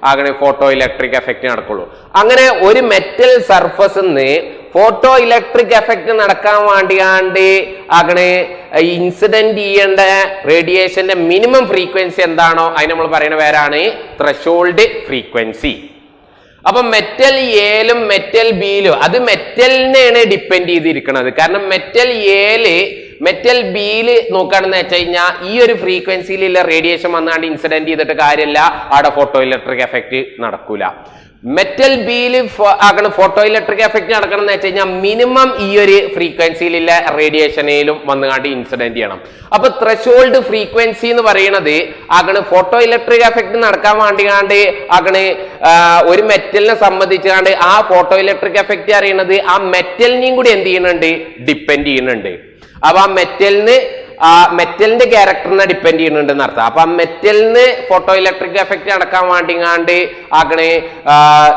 ആകണേ ഫോട്ടോ ഇലക്ട്രിക് എഫക്റ്റ് നടക്കുള്ളൂ. അങ്ങനെ ഒരു മെറ്റൽ സർഫസിന്ന് ഫോട്ടോ ഇലക്ട്രിക് എഫക്റ്റ് നടക്കാൻ വേണ്ടിയാണ്ട് ആകണേ ഇൻസിഡന്റ് ചെയ്യേണ്ട റേഡിയേഷന്റെ മിനിമം ഫ്രീക്വൻസി എന്താണോ അതിന് നമ്മൾ പറയുന്ന പേരാണ് ത്രഷോൾഡ് ഫ്രീക്വൻസി. അപ്പൊ മെറ്റൽ എയിലും മെറ്റൽ ബിയിലും അത് മെറ്റലിനെയാണ് ഡിപ്പെൻഡ് ചെയ്തിരിക്കുന്നത്. കാരണം മെറ്റൽ എയില് മെറ്റൽ ബിയില് നോക്കുകയാണെന്ന് വെച്ച് കഴിഞ്ഞാൽ ഈ ഒരു ഫ്രീക്വൻസിയിലുള്ള റേഡിയേഷൻ വന്നാണ്ട് ഇൻസിഡന്റ് ചെയ്തിട്ട് കാര്യമില്ല, അവിടെ ഫോട്ടോ ഇലക്ട്രിക് എഫക്റ്റ് നടക്കൂല. മെറ്റൽ ബിയിൽ ആകണം ഫോട്ടോ ഇലക്ട്രിക് എഫക്റ്റ് നടക്കണം എന്ന് വെച്ച് കഴിഞ്ഞാൽ മിനിമം ഈ ഒരു ഫ്രീക്വൻസിയിലുള്ള റേഡിയേഷനിലും വന്നുകാണ്ട് ഇൻസിഡന്റ് ചെയ്യണം. അപ്പൊ ത്രഷോൾഡ് ഫ്രീക്വൻസി എന്ന് പറയുന്നത് ആകണ് ഫോട്ടോ ഇലക്ട്രിക് എഫക്റ്റ് നടക്കാൻ വേണ്ടിയാണ്ട് ആകണ് ഒരു മെറ്റലിനെ സംബന്ധിച്ചാണ്ട് ആ ഫോട്ടോ ഇലക്ട്രിക് എഫക്റ്റ് അറിയണത് ആ മെറ്റലിനെയും കൂടി എന്ത് ചെയ്യുന്നുണ്ട്, ഡിപ്പെൻഡ് ചെയ്യുന്നുണ്ട്. അപ്പൊ ആ മെറ്റലിന്റെ ക്യാരക്ടറിനെ ഡിപ്പെൻഡ് ചെയ്യുന്നുണ്ട് എന്നർത്ഥം. അപ്പൊ ആ മെറ്റലിന് ഫോട്ടോ ഇലക്ട്രിക് എഫക്റ്റ് നടക്കാൻ വേണ്ടിങ്ങാണ്ട് ആകണേ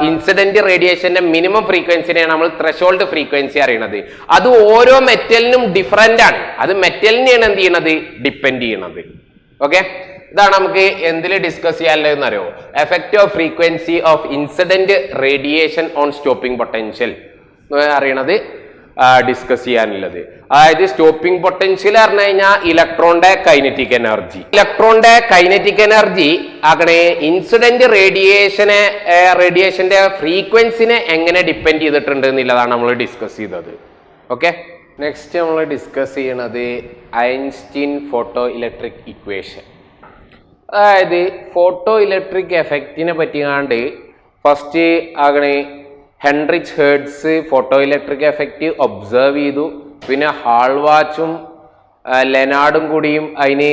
ഇൻസിഡന്റ് റേഡിയേഷന്റെ മിനിമം ഫ്രീക്വൻസിനെയാണ് നമ്മൾ ത്രഷോൾഡ് ഫ്രീക്വൻസി അറിയണത്. അത് ഓരോ മെറ്റലിനും ഡിഫറെന്റ് ആണ്. അത് മെറ്റലിനെയാണ് എന്ത് ചെയ്യണത്, ഡിപ്പെൻഡ് ചെയ്യണത്. ഓക്കെ, ഇതാണ് നമുക്ക് എന്തിൽ ഡിസ്കസ് ചെയ്യാനുള്ളതെന്ന് അറിയോ, effect of frequency of incident radiation on stopping potential അറിയണത് ഡിസ്കസ് ചെയ്യാനുള്ളത്. അതായത് സ്റ്റോപ്പിംഗ് പൊട്ടൻഷ്യൽ പറഞ്ഞു കഴിഞ്ഞാൽ ഇലക്ട്രോണിന്റെ കൈനറ്റിക് എനർജി. ഇലക്ട്രോണിന്റെ കൈനറ്റിക് എനർജി ആകണേ ഇൻസിഡന്റ് റേഡിയേഷന്റെ ഫ്രീക്വൻസിനെ എങ്ങനെ ഡിപ്പെൻഡ് ചെയ്തിട്ടുണ്ട് എന്നുള്ളതാണ് നമ്മൾ ഡിസ്കസ് ചെയ്തത്. ഓക്കെ, നെക്സ്റ്റ് നമ്മൾ ഡിസ്കസ് ചെയ്യണത് ഐൻസ്റ്റീൻ ഫോട്ടോ ഇലക്ട്രിക് ഇക്വേഷൻ. അതായത് ഫോട്ടോ ഇലക്ട്രിക് എഫക്റ്റിനെ പറ്റിയാണ്ട് ഫസ്റ്റ് ആകണേ Heinrich Hertz photo electric effect observe ചെയ്തു. പിന്നെ ഹാൾവാച്ചും ലെനാർഡും കൂടിയും അതിന്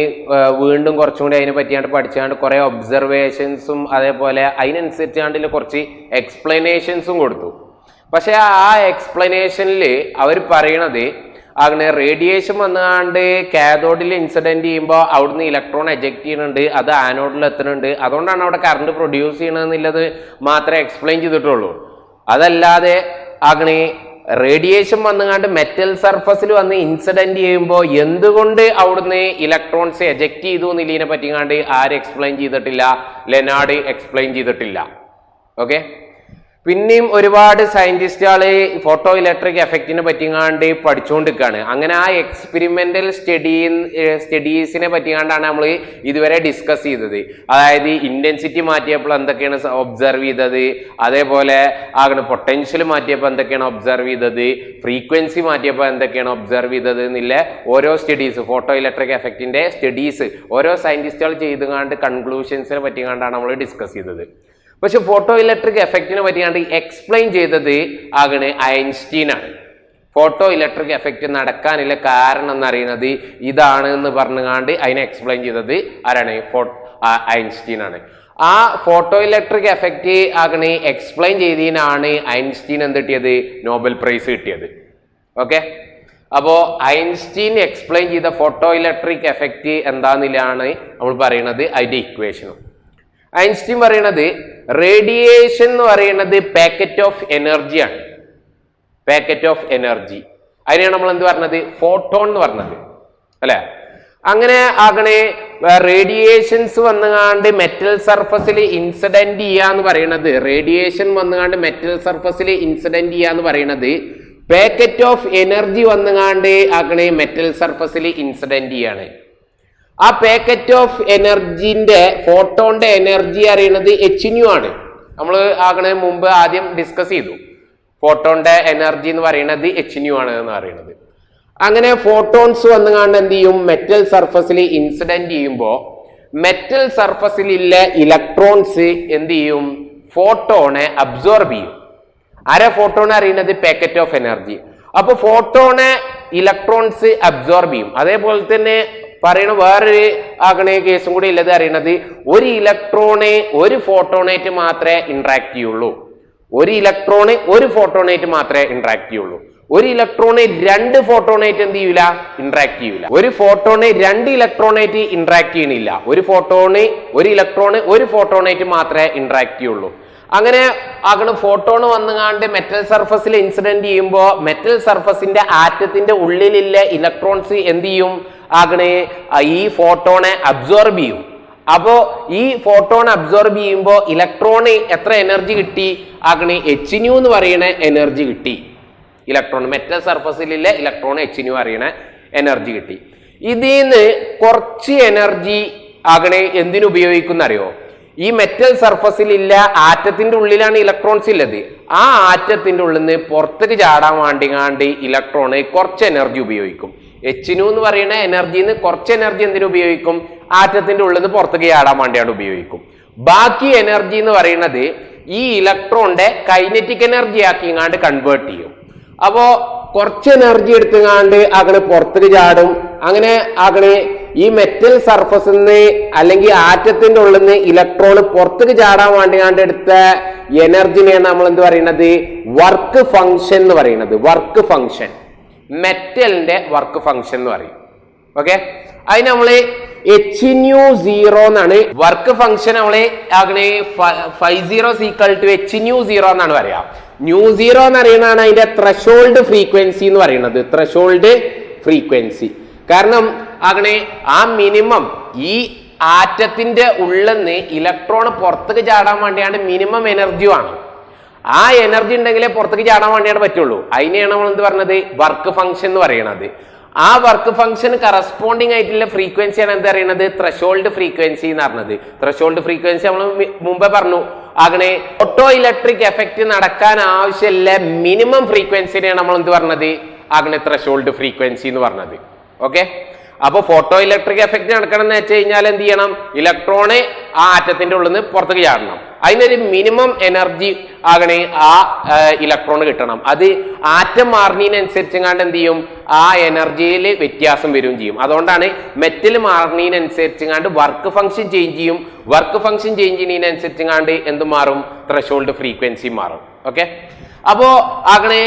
വീണ്ടും കുറച്ചും കൂടി അതിനെ പറ്റിയാണ്ട് പഠിച്ചാണ്ട് കുറെ ഒബ്സർവേഷൻസും അതേപോലെ അതിനനുസരിച്ചാണ്ടിൽ കുറച്ച് എക്സ്പ്ലനേഷൻസും കൊടുത്തു. പക്ഷെ ആ എക്സ്പ്ലനേഷനിൽ അവർ പറയണത് അങ്ങനെ റേഡിയേഷൻ വന്നാണ്ട് കാഥോഡിൽ ഇൻസിഡന്റ് ചെയ്യുമ്പോൾ അവിടുന്ന് ഇലക്ട്രോൺ എജക്ട് ചെയ്യുന്നുണ്ട്, അത് ആനോഡിൽ എത്തുന്നുണ്ട്, അതുകൊണ്ടാണ് അവിടെ കറണ്ട് പ്രൊഡ്യൂസ് ചെയ്യണമെന്നുള്ളത് മാത്രമേ എക്സ്പ്ലെയിൻ ചെയ്തിട്ടുള്ളൂ. അതല്ലാതെ അങ്ങനെ റേഡിയേഷൻ വന്നുകൊണ്ട് മെറ്റൽ സർഫസിൽ വന്ന് ഇൻസിഡന്റ് ചെയ്യുമ്പോൾ എന്തുകൊണ്ട് അവിടുന്ന് ഇലക്ട്രോൺസ് എജക്ട് ചെയ്തു എന്നുള്ളതിനെ പറ്റിങ്ങാണ്ട് ആരും എക്സ്പ്ലെയിൻ ചെയ്തിട്ടില്ല, ലെനാർഡ് എക്സ്പ്ലെയിൻ ചെയ്തിട്ടില്ല. ഓക്കെ, പിന്നെയും ഒരുപാട് സയന്റിസ്റ്റുകൾ ഫോട്ടോ ഇലക്ട്രിക് എഫക്റ്റിനെ പറ്റിങ്ങാണ്ട് പഠിച്ചുകൊണ്ടിരിക്കുകയാണ്. അങ്ങനെ ആ എക്സ്പെരിമെന്റൽ സ്റ്റഡീസിനെ പറ്റിങ്ങാണ്ടാണ് നമ്മൾ ഇതുവരെ ഡിസ്കസ് ചെയ്തത്. അതായത് ഇന്റൻസിറ്റി മാറ്റിയപ്പോൾ എന്തൊക്കെയാണ് ഒബ്സർവ് ചെയ്തത്, അതേപോലെ ആകണം പൊട്ടൻഷ്യൽ മാറ്റിയപ്പോൾ എന്തൊക്കെയാണ് ഒബ്സർവ് ചെയ്തത്, ഫ്രീക്വൻസി മാറ്റിയപ്പോൾ എന്തൊക്കെയാണ് ഒബ്സർവ് ചെയ്തത് എന്നില്ല ഓരോ സ്റ്റഡീസ് ഫോട്ടോ ഇലക്ട്രിക് എഫക്റ്റിന്റെ സ്റ്റഡീസ് ഓരോ സയന്റിസ്റ്റുകൾ ചെയ്തുകൊണ്ട് കൺക്ലൂഷൻസിനെ പറ്റിങ്ങാണ്ടാണ് നമ്മൾ ഡിസ്കസ് ചെയ്തത്. പക്ഷെ ഫോട്ടോ ഇലക്ട്രിക് എഫക്റ്റിനെ പറ്റിയാണ്ട് എക്സ്പ്ലെയിൻ ചെയ്തത് ആകണേ ഐൻസ്റ്റീൻ ആണ്. ഫോട്ടോ ഇലക്ട്രിക് എഫക്റ്റ് നടക്കാനുള്ള കാരണം എന്നറിയുന്നത് ഇതാണ് എന്ന് പറഞ്ഞുകൊണ്ട് അതിനെ എക്സ്പ്ലെയിൻ ചെയ്തത് ആരാണ്, ഐൻസ്റ്റീൻ ആണ്. ആ ഫോട്ടോ ഇലക്ട്രിക് എഫക്റ്റ് ആകണേ എക്സ്പ്ലെയിൻ ചെയ്തതിനാണ് ഐൻസ്റ്റീൻ എന്ത് കിട്ടിയത്, നോബൽ പ്രൈസ് കിട്ടിയത്. ഓക്കെ, അപ്പോ ഐൻസ്റ്റീൻ എക്സ്പ്ലെയിൻ ചെയ്ത ഫോട്ടോ ഇലക്ട്രിക് എഫക്റ്റ് എന്താന്നില്ലാണ് നമ്മൾ പറയുന്നത് അതിന്റെ ഇക്വേഷനും. ഐൻസ്റ്റീൻ പറയുന്നത് റേഡിയേഷൻ എന്ന് പറയുന്നത് പാക്കറ്റ് ഓഫ് എനർജിയാണ്. പാക്കറ്റ് ഓഫ് എനർജി അതിനെയാണ് നമ്മൾ എന്ത് പറഞ്ഞത്, ഫോട്ടോൺ എന്ന് പറഞ്ഞത് അല്ലെ. അങ്ങനെ ആകണേ റേഡിയേഷൻസ് വന്നുകാണ്ട് മെറ്റൽ സർഫസിൽ ഇൻസിഡന്റ് ചെയ്യാന്ന് പറയുന്നത്, റേഡിയേഷൻ വന്നുകാണ്ട് മെറ്റൽ സർഫസിൽ ഇൻസിഡന്റ് ചെയ്യാന്ന് പറയുന്നത് പാക്കറ്റ് ഓഫ് എനർജി വന്നുകാണ്ട് ആകണേ മെറ്റൽ സർഫസിൽ ഇൻസിഡന്റ് ചെയ്യാണ്. ആ പാക്കറ്റ് ഓഫ് എനർജിന്റെ ഫോട്ടോന്റെ എനർജി അറിയുന്നത് hν ആണ്. നമ്മൾ ആകണേ മുമ്പ് ആദ്യം ഡിസ്കസ് ചെയ്തു. ഫോട്ടോന്റെ എനർജി എന്ന് പറയുന്നത് hν ആണ് എന്ന് പറയുന്നത്. അങ്ങനെ ഫോട്ടോൺസ് വന്നുകാണ്ട് എന്ത് ചെയ്യും, മെറ്റൽ സർഫസിൽ ഇൻസിഡന്റ് ചെയ്യുമ്പോൾ മെറ്റൽ സർഫസിലുള്ള ഇലക്ട്രോൺസ് എന്ത് ചെയ്യും, ഫോട്ടോണെ അബ്സോർബ് ചെയ്യും. ആരാ ഫോട്ടോണെ അറിയുന്നത്, പാക്കറ്റ് ഓഫ് എനർജി. അപ്പൊ ഫോട്ടോണെ ഇലക്ട്രോൺസ് അബ്സോർബ് ചെയ്യും. അതേപോലെ തന്നെ പറയുന്ന വേറൊരു ആകണേ കേസും കൂടി ഉള്ളത് അറിയണത് ഒരു ഇലക്ട്രോണ് ഒരു ഫോട്ടോണായിട്ട് മാത്രമേ ഇന്ററാക്ട് ചെയ്യുള്ളൂ. ഒരു ഇലക്ട്രോണ് ഒരു ഫോട്ടോണായിട്ട് മാത്രമേ ഇന്ററാക്ട് ചെയ്യുള്ളൂ. ഒരു ഇലക്ട്രോണ് രണ്ട് ഫോട്ടോണായിട്ട് എന്ത് ചെയ്യൂല, ഇന്ററാക്ട് ചെയ്യൂല. ഒരു ഫോട്ടോണ് രണ്ട് ഇലക്ട്രോണായിട്ട് ഇന്ററാക്ട് ചെയ്യണില്ല. ഒരു ഇലക്ട്രോണ് ഒരു ഫോട്ടോണായിട്ട് മാത്രമേ ഇന്ററാക്ട് ചെയ്യുള്ളൂ. അങ്ങനെ ആകണം ഫോട്ടോൺ വന്നുകാണ്ട് മെറ്റൽ സർഫസിൽ ഇൻസിഡന്റ് ചെയ്യുമ്പോൾ മെറ്റൽ സർഫസിന്റെ ആറ്റത്തിന്റെ ഉള്ളിലുള്ള ഇലക്ട്രോൺസ് എന്ത് ചെയ്യും, ആകണേ ഈ ഫോട്ടോണെ അബ്സോർബ് ചെയ്യും. അപ്പോ ഈ ഫോട്ടോൺ അബ്സോർബ് ചെയ്യുമ്പോൾ ഇലക്ട്രോണ് എത്ര എനർജി കിട്ടി, ആകണേ Hν എന്ന് പറയുന്ന എനർജി കിട്ടി. ഇലക്ട്രോൺ മെറ്റൽ സർഫസിലെ ഇലക്ട്രോൺ Hν അറിയണ എനർജി കിട്ടി. ഇതിന്ന് കുറച്ച് എനർജി ആകണേ എന്തിനുപയോഗിക്കുന്ന അറിയോ, ഈ മെറ്റൽ സർഫസിലില്ല ആറ്റത്തിന്റെ ഉള്ളിലാണ് ഇലക്ട്രോൺസ് ഉള്ളത്. ആ ആറ്റത്തിന്റെ ഉള്ളിൽ നിന്ന് പുറത്തേക്ക് ചാടാൻ വേണ്ടിങ്ങാണ്ട് ഇലക്ട്രോണ് കുറച്ച് എനർജി ഉപയോഗിക്കും. Hν എന്ന് പറയുന്ന എനർജിന്ന് കുറച്ച് എനർജി എന്തിനു ഉപയോഗിക്കും, ആറ്റത്തിന്റെ ഉള്ളിൽ നിന്ന് പുറത്തേക്ക് ചാടാൻ വേണ്ടിയാണ് ഉപയോഗിക്കും. ബാക്കി എനർജി എന്ന് പറയുന്നത് ഈ ഇലക്ട്രോണിന്റെ കൈനറ്റിക് എനർജി ആക്കിങ്ങാണ്ട് കൺവേർട്ട് ചെയ്യും. അപ്പോ കുറച്ച് എനർജി എടുത്തുങ്ങാണ്ട് അങ്ങനെ പുറത്തേക്ക് ചാടും. അങ്ങനെ അങ്ങനെ ഈ മെറ്റൽ സർഫസിൽ നിന്ന് അല്ലെങ്കിൽ ആറ്റത്തിന്റെ ഉള്ളിൽ നിന്ന് ഇലക്ട്രോൺ പുറത്തേക്ക് ചാടാൻ വേണ്ടിങ്ങാണ്ട് എടുത്ത എനർജിനെയാണ് നമ്മൾ എന്ത് പറയുന്നത്, വർക്ക് ഫംഗ്ഷൻ എന്ന് പറയുന്നത്. വർക്ക് ഫംഗ്ഷൻ, മെറ്റലിന്റെ വർക്ക് ഫംഗ്ഷൻ എന്ന് പറയും. ഓക്കെ, അതിന് നമ്മള് Hν0 എന്നാണ് വർക്ക് ഫംഗ്ഷൻ. നമ്മള് അങ്ങനെ Φ0 എന്നാണ് പറയാ. ν0 എന്ന് പറയുന്നതാണ് അതിന്റെ ത്രഷോൾഡ് ഫ്രീക്വൻസി എന്ന് പറയുന്നത്. ത്രഷോൾഡ് ഫ്രീക്വൻസി കാരണം അങ്ങനെ ആ മിനിമം ഈ ആറ്റത്തിന്റെ ഉള്ളിൽ നിന്ന് ഇലക്ട്രോൺ പുറത്തേക്ക് ചാടാൻ വേണ്ടിയാണ് മിനിമം എനർജി ആണ്. ആ എനർജി ഉണ്ടെങ്കിലേ പുറത്തേക്ക് ചാടാൻ വേണ്ടിയാണ് പറ്റുള്ളൂ. അതിനെയാണ് നമ്മൾ എന്ത് പറഞ്ഞത്, വർക്ക് ഫംഗ്ഷൻ എന്ന് പറയുന്നത്. ആ വർക്ക് ഫംഗ്ഷൻ കറസ്പോണ്ടിങ് ആയിട്ടുള്ള ഫ്രീക്വൻസിയാണ് എന്ത് പറയുന്നത്, ത്രഷോൾഡ് ഫ്രീക്വൻസി എന്ന് പറഞ്ഞത്. ത്രഷോൾഡ് ഫ്രീക്വൻസി നമ്മൾ മുമ്പേ പറഞ്ഞു. അങ്ങനെ ഓട്ടോ ഇലക്ട്രിക് എഫക്റ്റ് നടക്കാൻ ആവശ്യമില്ല മിനിമം ഫ്രീക്വൻസിനെയാണ് നമ്മൾ എന്ത് പറഞ്ഞത്, അങ്ങനെ ത്രഷോൾഡ് ഫ്രീക്വൻസി എന്ന് പറഞ്ഞത്. ഓക്കെ, അപ്പൊ ഫോട്ടോ ഇലക്ട്രിക് എഫക്റ്റ് നടക്കണം എന്ന് വെച്ച് കഴിഞ്ഞാൽ എന്ത് ചെയ്യണം, ഇലക്ട്രോണ് ആ ആറ്റത്തിന്റെ ഉള്ളിൽ നിന്ന് പുറത്തേക്ക് ചാടണം. അതിനൊരു മിനിമം എനർജി ആകണേ ആ ഇലക്ട്രോൺ കിട്ടണം. അത് ആറ്റം മാറുന്നതിനനുസരിച്ചെങ്ങാണ്ട് എന്ത് ചെയ്യും, ആ എനർജിയിൽ വ്യത്യാസം വരികയും ചെയ്യും. അതുകൊണ്ടാണ് മെറ്റൽ മാറുന്നതിനനുസരിച്ചെങ്ങാണ്ട് വർക്ക് ഫംഗ്ഷൻ ചേഞ്ച് ചെയ്യും. വർക്ക് ഫംഗ്ഷൻ ചേഞ്ച് ചെയ്യുന്നതിനനുസരിച്ചെങ്ങാണ്ട് എന്ത് മാറും, ത്രഷോൾഡ് ഫ്രീക്വൻസി മാറും. ഓക്കെ, അപ്പോ അങ്ങനെ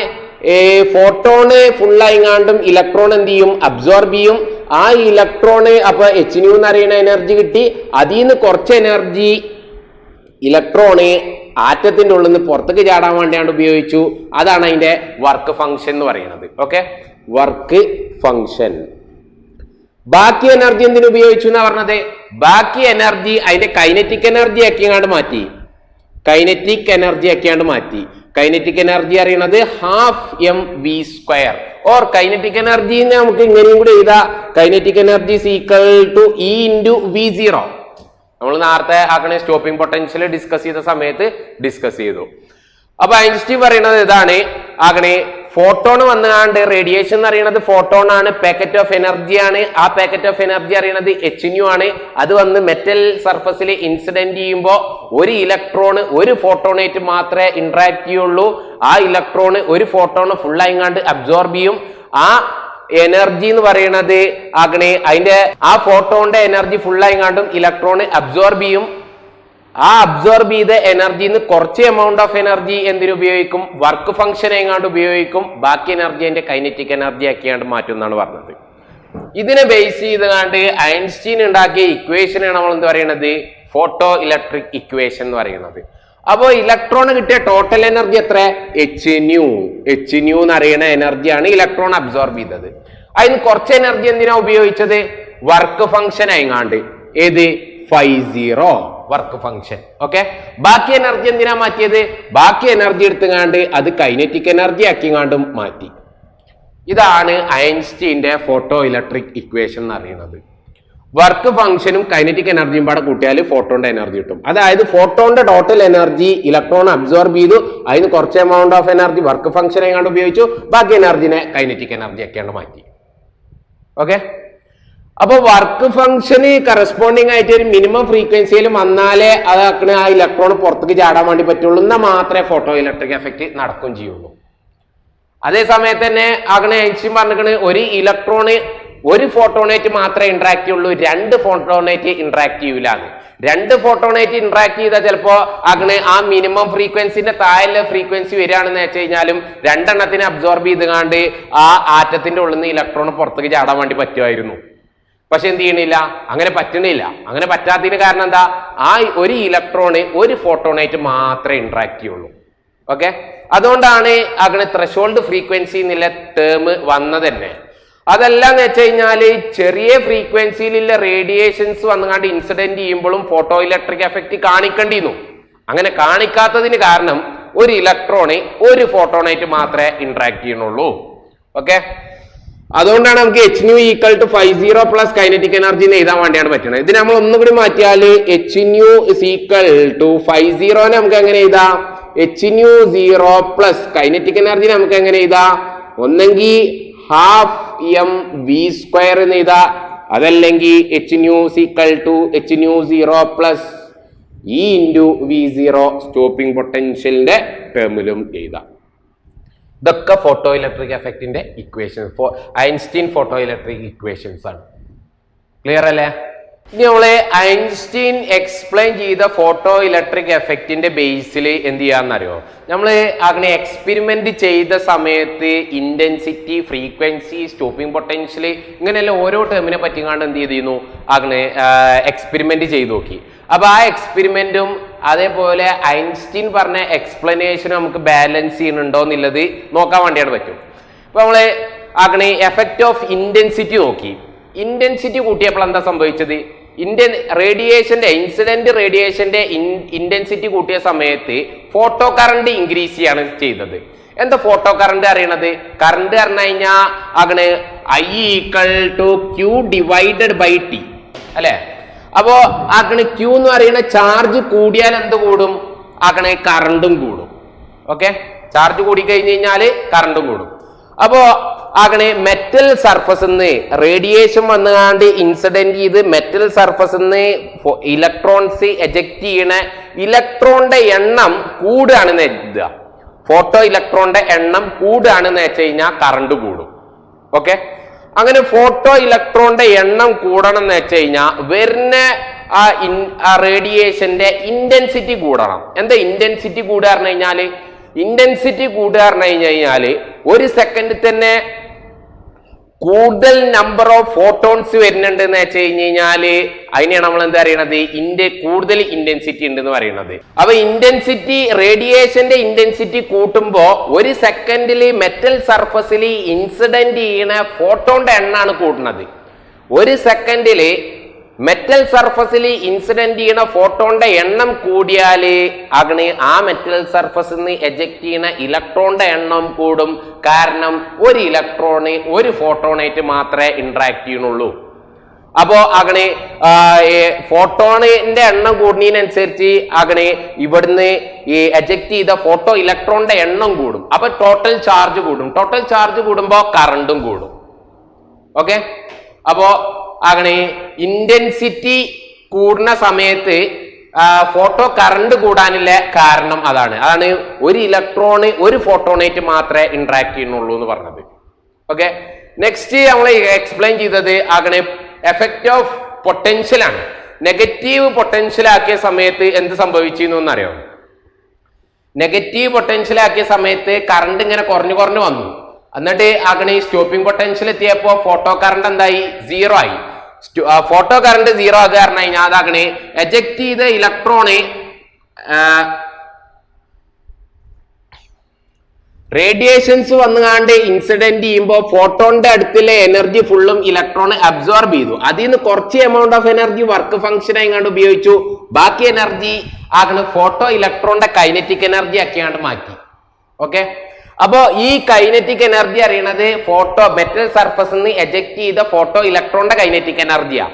ഫോട്ടോണ് ഫുള്ളായിങ്ങാണ്ടും ഇലക്ട്രോൺ എന്ത് ചെയ്യും, അബ്സോർബ് ചെയ്യും. ആ ഇലക്ട്രോണ് അപ്പൊ Hν എന്ന് അറിയുന്ന എനർജി കിട്ടി. അതിൽ നിന്ന് കുറച്ച് എനർജി ഇലക്ട്രോണ് ആറ്റത്തിന്റെ ഉള്ളിൽ നിന്ന് പുറത്തേക്ക് ചാടാൻ വേണ്ടിയാണ് ഉപയോഗിച്ചു. അതാണ് അതിന്റെ വർക്ക് ഫംഗ്ഷൻ എന്ന് പറയുന്നത്. Okay, work function. ബാക്കി എനർജി എന്തിനു ഉപയോഗിച്ചു എന്നാ പറഞ്ഞത്, ബാക്കി എനർജി അതിന്റെ കൈനറ്റിക് എനർജി ആക്കിയാണ്ട് മാറ്റി. കൈനറ്റിക് എനർജി ആക്കിയാണ്ട് മാറ്റി. കൈനറ്റിക് എനർജി അറിയണത് ½ ഓർ കൈനറ്റിക് എനർജി നമുക്ക് ഇങ്ങനെയും കൂടി എഴുതാ. Kinetic energy equal to E × V0. നമ്മൾ നേരത്തെ ആക്കണേ സ്റ്റോപ്പിംഗ് പൊട്ടൻഷ്യൽ ഡിസ്കസ് ചെയ്ത സമയത്ത് ഡിസ്കസ് ചെയ്തു. അപ്പൊ ഐൻസ്റ്റീൻ പറയുന്നത് ഇതാണ്, ആകണേ ഫോട്ടോൺ വന്നുകാണ്ട് റേഡിയേഷൻ എന്ന് പറയുന്നത് ഫോട്ടോൺ ആണ്, പാക്കറ്റ് ഓഫ് എനർജി ആണ്. ആ പാക്കറ്റ് ഓഫ് എനർജി അറിയണത് Hν ആണ്. അത് വന്ന് മെറ്റൽ സർഫസിൽ ഇൻസിഡന്റ് ചെയ്യുമ്പോൾ ഒരു ഇലക്ട്രോൺ ഒരു ഫോട്ടോണായിട്ട് മാത്രമേ ഇന്ററാക്ട് ചെയ്യുള്ളൂ. ആ ഇലക്ട്രോൺ ഒരു ഫോട്ടോൺ ഫുൾ ആയിങ്ങാണ്ട് അബ്സോർബ് ചെയ്യും. ആ എനർജി എന്ന് പറയുന്നത് ആകണേ അതിന്റെ ആ ഫോട്ടോണിന്റെ എനർജി ഫുൾ ആയിങ്ങാണ്ടും ഇലക്ട്രോൺ അബ്സോർബ് ചെയ്യും. ആ അബ്സോർബ് ചെയ്ത എനർജിന്ന് കുറച്ച് എമൗണ്ട് ഓഫ് എനർജി എന്തിനുപയോഗിക്കും, വർക്ക് ഫംഗ്ഷൻ എങ്ങാണ്ട് ഉപയോഗിക്കും. ബാക്കി എനർജി അതിന്റെ കൈനറ്റിക് എനർജി ആക്കിയാണ്ട് മാറ്റും എന്നാണ് പറഞ്ഞത്. ഇതിനെ ബേസ് ചെയ്തുകൊണ്ട് ഐൻസ്റ്റീൻ ഉണ്ടാക്കിയ ഇക്വേഷനാണ് നമ്മൾ എന്ത് പറയുന്നത്, ഫോട്ടോ ഇലക്ട്രിക് ഇക്വേഷൻ എന്ന് പറയുന്നത്. അപ്പോ ഇലക്ട്രോൺ കിട്ടിയ ടോട്ടൽ എനർജി എത്ര, Hν എന്ന് അറിയുന്ന എനർജിയാണ് ഇലക്ട്രോൺ അബ്സോർബ് ചെയ്തത്. അതിന് കുറച്ച് എനർജി എന്തിനാ ഉപയോഗിച്ചത്, വർക്ക് ഫംഗ്ഷൻ ആയിങ്ങാണ്ട്. ഏത്, Φ0 വർക്ക് ഫംഗ്ഷൻ. ഓക്കെ, ബാക്കി എനർജി എന്തിനാ മാറ്റിയത്, ബാക്കി എനർജി എടുത്തുങ്ങാണ്ട് അത് കൈനറ്റിക് എനർജി ആക്കിങ്ങാണ്ടും മാറ്റി. ഇതാണ് ഐൻസ്റ്റീന്റെ ഫോട്ടോ ഇലക്ട്രിക് ഇക്വേഷൻ എന്ന് അറിയുന്നത്. വർക്ക് ഫംഗ്ഷനും കൈനറ്റിക് എനർജിയും പാടെ കൂട്ടിയാൽ ഫോട്ടോന്റെ എനർജി കിട്ടും. അതായത് ഫോട്ടോന്റെ ടോട്ടൽ എനർജി ഇലക്ട്രോൺ അബ്സോർബ് ചെയ്തു. അതിന് കുറച്ച് amount of energy work function ആയിങ്ങാണ്ട് ഉപയോഗിച്ചു. ബാക്കി എനർജിനെ കൈനറ്റിക് എനർജി ആക്കിയാണ്ട് മാറ്റി. ഓക്കെ, അപ്പൊ വർക്ക് ഫംഗ്ഷന് കറസ്പോണ്ടിങ് ആയിട്ട് ഒരു മിനിമം ഫ്രീക്വൻസിയിൽ വന്നാലേ അതാക്കണ ആ ഇലക്ട്രോൺ പുറത്തേക്ക് ചാടാൻ വേണ്ടി പറ്റുള്ളൂ. എന്നാൽ മാത്രമേ ഫോട്ടോ ഇലക്ട്രിക് എഫക്റ്റ് നടക്കുകയും ചെയ്യുള്ളൂ. അതേ സമയത്ത് തന്നെ അങ്ങനെ ഐൻസ്റ്റീൻ പറഞ്ഞിരിക്കണ്, ഒരു ഇലക്ട്രോണ് ഒരു ഫോട്ടോണേറ്റ് മാത്രമേ ഇന്ററാക്ട് ചെയ്യുള്ളൂ, രണ്ട് ഫോട്ടോണേറ്റ് ഇന്ററാക്ട് ചെയ്യൂലാണ്. രണ്ട് ഫോട്ടോണേറ്റ് ഇന്ററാക്ട് ചെയ്താൽ ചിലപ്പോ അങ്ങനെ ആ മിനിമം ഫ്രീക്വൻസിന്റെ താഴെ ഫ്രീക്വൻസി വരികയാണെന്ന് വെച്ച് കഴിഞ്ഞാലും രണ്ടെണ്ണത്തിന് അബ്സോർബ് ചെയ്തുകാണ്ട് ആ ആറ്റത്തിന്റെ ഉള്ളിൽ നിന്ന് ഇലക്ട്രോൺ പുറത്തേക്ക് ചാടാൻ വേണ്ടി പറ്റുമായിരുന്നു. പക്ഷെ എന്ത് ചെയ്യണില്ല, അങ്ങനെ പറ്റണില്ല. അങ്ങനെ പറ്റാത്തതിന് കാരണം എന്താ, ആ ഒരു ഇലക്ട്രോണ് ഒരു ഫോട്ടോണായിട്ട് മാത്രമേ ഇന്ററാക്ട് ചെയ്യുള്ളൂ. ഓക്കെ, അതുകൊണ്ടാണ് അങ്ങനെ ത്രെഷോൾഡ് ഫ്രീക്വൻസി എന്നുള്ള ടേം വന്നത് തന്നെ. അതല്ലാന്ന് വെച്ച് കഴിഞ്ഞാല് ചെറിയ ഫ്രീക്വൻസിയിലുള്ള റേഡിയേഷൻസ് വന്നുകൊണ്ട് ഇൻസിഡന്റ് ചെയ്യുമ്പോഴും ഫോട്ടോ ഇലക്ട്രിക് എഫക്റ്റ് കാണിക്കേണ്ടിയിരുന്നു. അങ്ങനെ കാണിക്കാത്തതിന് കാരണം ഒരു ഇലക്ട്രോണ് ഒരു ഫോട്ടോണായിട്ട് മാത്രമേ ഇന്ററാക്ട് ചെയ്യണുള്ളൂ. ഓക്കെ, അതുകൊണ്ടാണ് നമുക്ക് Hν = 50 പ്ലസ് കൈനറ്റിക് എനർജി എഴുതാൻ വേണ്ടിയാണ് പറ്റുന്നത്. ഇത് നമ്മൾ ഒന്നുകൂടി മാറ്റിയാൽ Hν = 50 നമുക്ക് എങ്ങനെ എഴുതാം, Hν0 പ്ലസ് കൈനറ്റിക് എനർജി നമുക്ക് എങ്ങനെ എഴുതാം, ഒന്നെങ്കിൽ ½ എന്ന് എഴുതാ, അതല്ലെങ്കിൽ Hν = Hν0 plus E × V0 stopping പൊട്ടൻഷ്യലിന്റെ ടേമിലും എഴുതാം. ഇതൊക്കെ ഫോട്ടോ ഇലക്ട്രിക് എഫക്റ്റിന്റെ ഇക്വേഷൻ, ഐൻസ്റ്റീൻ ഫോട്ടോ ഇലക്ട്രിക് ഇക്വേഷൻസ് ആണ്. ക്ലിയർ അല്ലേ? ഇനി നമ്മള് ഐൻസ്റ്റീൻ എക്സ്പ്ലെയിൻ ചെയ്ത ഫോട്ടോ ഇലക്ട്രിക് എഫക്റ്റിന്റെ ബേസിൽ എന്ത് ചെയ്യാന്നറിയോ, നമ്മള് അങ്ങനെ എക്സ്പെരിമെന്റ് ചെയ്ത സമയത്ത് ഇന്റൻസിറ്റി, ഫ്രീക്വൻസി, സ്റ്റോപ്പിംഗ് പൊട്ടൻഷ്യൽ ഇങ്ങനെയെല്ലാം ഓരോ ടേമിനെ പറ്റിക്കാണ്ട് എന്ത് ചെയ്തിരുന്നു, അങ്ങനെ എക്സ്പെരിമെന്റ് ചെയ്ത് നോക്കി. അപ്പൊ ആ എക്സ്പെരിമെന്റും അതേപോലെ ഐൻസ്റ്റീൻ പറഞ്ഞ എക്സ്പ്ലനേഷനും നമുക്ക് ബാലൻസ് ചെയ്യുന്നുണ്ടോ എന്നുള്ളത് നോക്കാൻ വേണ്ടിയാണ് പറ്റും. ഇപ്പൊ നമ്മള് അങ്ങനെ എഫക്റ്റ് ഓഫ് ഇന്റൻസിറ്റി നോക്കി. ഇന്റൻസിറ്റി കൂട്ടിയപ്പോൾ എന്താ സംഭവിച്ചത്, ഇൻസിഡന്റ് റേഡിയേഷന്റെ ഇന്റൻസിറ്റി കൂട്ടിയ സമയത്ത് ഫോട്ടോ കറണ്ട് ഇൻക്രീസ് ചെയ്യാണ് ചെയ്തത്. എന്താ ഫോട്ടോ കറണ്ട് അറിയണത്, കറണ്ട് പറഞ്ഞു കഴിഞ്ഞാൽ അങ്ങനെ I = Q/T അല്ലെ. അപ്പോ അങ്ങനെ Q എന്ന് പറയുന്ന ചാർജ് കൂടിയാൽ എന്ത് കൂടും, അങ്ങനെ കറണ്ടും കൂടും. ഓക്കെ, ചാർജ് കൂടി കഴിഞ്ഞ് കഴിഞ്ഞാല് കറണ്ടും കൂടും. അപ്പോ അങ്ങനെ മെറ്റൽ സർഫസ് റേഡിയേഷൻ വന്നുകാണ്ട് ഇൻസിഡന്റ് ചെയ്ത് മെറ്റൽ സർഫസ് ഇലക്ട്രോൺസ് എജക്ട് ചെയ്യണ ഇലക്ട്രോണിന്റെ എണ്ണം കൂടുകയാണെന്ന് എഴുതുക. ഫോട്ടോ ഇലക്ട്രോണിന്റെ എണ്ണം കൂടുകയാണെന്ന് വെച്ച് കഴിഞ്ഞാൽ കറണ്ട് കൂടും. ഓക്കെ, അങ്ങനെ ഫോട്ടോ ഇലക്ട്രോണിന്റെ എണ്ണം കൂടണം എന്ന് വെച്ച് കഴിഞ്ഞാൽ വരുന്ന ആ റേഡിയേഷന്റെ ഇന്റൻസിറ്റി കൂടണം. എന്താ ഇന്റൻസിറ്റി കൂടുക പറഞ്ഞു കഴിഞ്ഞാല്, ഇന്റൻസിറ്റി കൂടുക പറഞ്ഞു കഴിഞ്ഞാല് ഒരു സെക്കൻഡിൽ തന്നെ കൂടുതൽ നമ്പർ ഓഫ് ഫോട്ടോൺസ് വരുന്നുണ്ട് എന്ന് വെച്ച് കഴിഞ്ഞാല് അതിനെയാണ് നമ്മൾ എന്താ പറയുന്നത്, കൂടുതൽ ഇന്റൻസിറ്റി ഉണ്ട് എന്ന് പറയുന്നത്. അപ്പൊ ഇന്റൻസിറ്റി, റേഡിയേഷന്റെ ഇന്റൻസിറ്റി കൂട്ടുമ്പോ ഒരു സെക്കൻഡില് മെറ്റൽ സർഫസിൽ ഇൻസിഡന്റ് ചെയ്യണ ഫോട്ടോന്റെ എണ്ണാണ് കൂട്ടുന്നത്. ഒരു സെക്കൻഡില് മെറ്റൽ സർഫസിൽ ഇൻസിഡന്റ് ചെയ്യണ ഫോട്ടോന്റെ എണ്ണം കൂടിയാല് അങ്ങനെ ആ മെറ്റൽ സർഫസിൽ നിന്ന് എജക്ട് ചെയ്യണ ഇലക്ട്രോണിന്റെ എണ്ണം കൂടും. കാരണം ഒരു ഇലക്ട്രോണ് ഒരു ഫോട്ടോണായിട്ട് മാത്രമേ ഇന്ററാക്ട് ചെയ്യണുള്ളൂ. അപ്പോ അങ്ങനെ ഫോട്ടോണിന്റെ എണ്ണം കൂടുന്നതിനനുസരിച്ച് അങ്ങനെ ഇവിടുന്ന് ഈ എജക്ട് ചെയ്ത ഫോട്ടോ ഇലക്ട്രോണിന്റെ എണ്ണം കൂടും. അപ്പൊ ടോട്ടൽ ചാർജ് കൂടും. ടോട്ടൽ ചാർജ് കൂടുമ്പോ കറണ്ടും കൂടും. ഓക്കെ, അപ്പോ അങ്ങനെ ഇന്റൻസിറ്റി കൂടുന്ന സമയത്ത് ഫോട്ടോ കറണ്ട് കൂടാനുള്ള കാരണം അതാണ് ഒരു ഇലക്ട്രോണ് ഒരു ഫോട്ടോണായിട്ട് മാത്രമേ ഇന്ററാക്ട് ചെയ്യുന്നുള്ളൂ എന്ന് പറഞ്ഞത്. ഓക്കെ, നെക്സ്റ്റ് നമ്മൾ എക്സ്പ്ലെയിൻ ചെയ്തത് അങ്ങനെ എഫക്റ്റ് ഓഫ് പൊട്ടൻഷ്യൽ ആണ്. നെഗറ്റീവ് പൊട്ടൻഷ്യൽ ആക്കിയ സമയത്ത് എന്ത് സംഭവിച്ചിരുന്നു എന്നറിയോ, നെഗറ്റീവ് പൊട്ടൻഷ്യൽ ആക്കിയ സമയത്ത് കറണ്ട് ഇങ്ങനെ കുറഞ്ഞു കുറഞ്ഞു വന്നു. എന്നിട്ട് അങ്ങനെ സ്റ്റോപ്പിംഗ് പൊട്ടൻഷ്യൽ എത്തിയപ്പോ ഫോട്ടോ കറണ്ട് എന്തായി, 0 ആയി. ഫോട്ടോ കറണ്ട് 0 ആകുക പറഞ്ഞു കഴിഞ്ഞാൽ അതങ്ങനെ എജക്ട് ചെയ്ത ഇലക്ട്രോണ് റേഡിയേഷൻസ് വന്നുകാണ്ട് ഇൻസിഡന്റ് ചെയ്യുമ്പോൾ ഫോട്ടോണിന്റെ അടുത്തുള്ള എനർജി ഫുള്ളും ഇലക്ട്രോൺ അബ്സോർബ് ചെയ്തു. അതിൽ നിന്ന് കുറച്ച് amount of energy work function ആയിക്കാണ്ട് ഉപയോഗിച്ചു. ബാക്കി എനർജി അങ്ങനെ ഫോട്ടോ ഇലക്ട്രോണിന്റെ കൈനറ്റിക് എനർജി ആക്കിയാണ്ട് മാറ്റി. ഓക്കെ, അപ്പോ ഈ കൈനറ്റിക് എനർജി അറിയണത് ഫോട്ടോ മെറ്റൽ സർഫസിൽ നിന്ന് എജക്ട് ചെയ്ത ഫോട്ടോ ഇലക്ട്രോണിന്റെ കൈനറ്റിക് എനർജിയാ.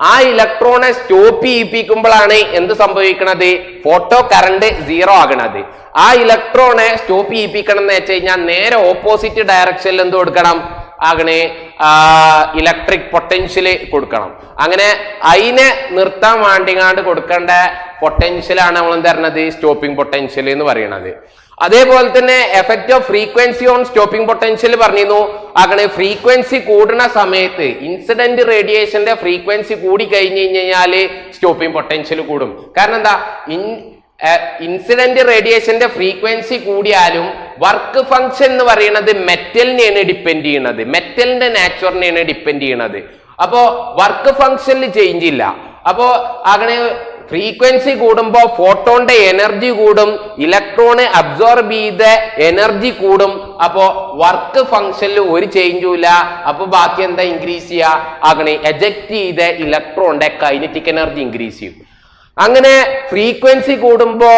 ആ ഇലക്ട്രോണെ സ്റ്റോപ്പ് ചെയ്യിപ്പിക്കുമ്പോഴാണ് എന്ത് സംഭവിക്കണത്, ഫോട്ടോ കറണ്ട് 0 ആകണത്. ആ ഇലക്ട്രോണെ സ്റ്റോപ്പ് ചെയ്യിപ്പിക്കണം എന്ന് വെച്ച് കഴിഞ്ഞാൽ നേരെ ഓപ്പോസിറ്റ് ഡയറക്ഷനിൽ എന്ത് കൊടുക്കണം, അങ്ങനെ ഇലക്ട്രിക് പൊട്ടൻഷ്യൽ കൊടുക്കണം. അങ്ങനെ അതിനെ നിർത്താൻ വേണ്ടിങ്ങാണ്ട് കൊടുക്കേണ്ട പൊട്ടൻഷ്യലാണ് നമ്മൾ എന്ത് പറയുന്നത്, സ്റ്റോപ്പിംഗ് പൊട്ടൻഷ്യൽ എന്ന് പറയുന്നത്. അതേപോലെ തന്നെ effect of frequency on stopping potential പറഞ്ഞിരുന്നു. അങ്ങനെ ഫ്രീക്വൻസി കൂടുന്ന സമയത്ത് ഇൻസിഡന്റ് റേഡിയേഷന്റെ ഫ്രീക്വൻസി കൂടി കഴിഞ്ഞു കഴിഞ്ഞാല് സ്റ്റോപ്പിംഗ് പൊട്ടൻഷ്യൽ കൂടും. കാരണം എന്താ, ഇൻസിഡന്റ് റേഡിയേഷന്റെ ഫ്രീക്വൻസി കൂടിയാലും വർക്ക് ഫംഗ്ഷൻ എന്ന് പറയുന്നത് മെറ്റലിനെയാണ് ഡിപ്പെൻഡ് ചെയ്യുന്നത്, മെറ്റലിന്റെ നാച്ചുറിനെയാണ് ഡിപ്പെൻഡ് ചെയ്യുന്നത്. അപ്പോ വർക്ക് ഫംഗ്ഷനിൽ ചേഞ്ച് ഇല്ല. അപ്പോ അങ്ങനെ ഫ്രീക്വൻസി കൂടുമ്പോൾ ഫോട്ടോണിന്റെ എനർജി കൂടും, ഇലക്ട്രോണ് അബ്സോർബ് ചെയ്ത എനർജി കൂടും. അപ്പോ വർക്ക് ഫംഗ്ഷനിൽ ഒരു ചേഞ്ചും ഇല്ല. അപ്പൊ ബാക്കി എന്താ ഇൻക്രീസ് ചെയ്യുക, അങ്ങനെ എജക്ട് ചെയ്ത ഇലക്ട്രോണിന്റെ കൈനറ്റിക് എനർജി ഇൻക്രീസ് ചെയ്യും. അങ്ങനെ ഫ്രീക്വൻസി കൂടുമ്പോ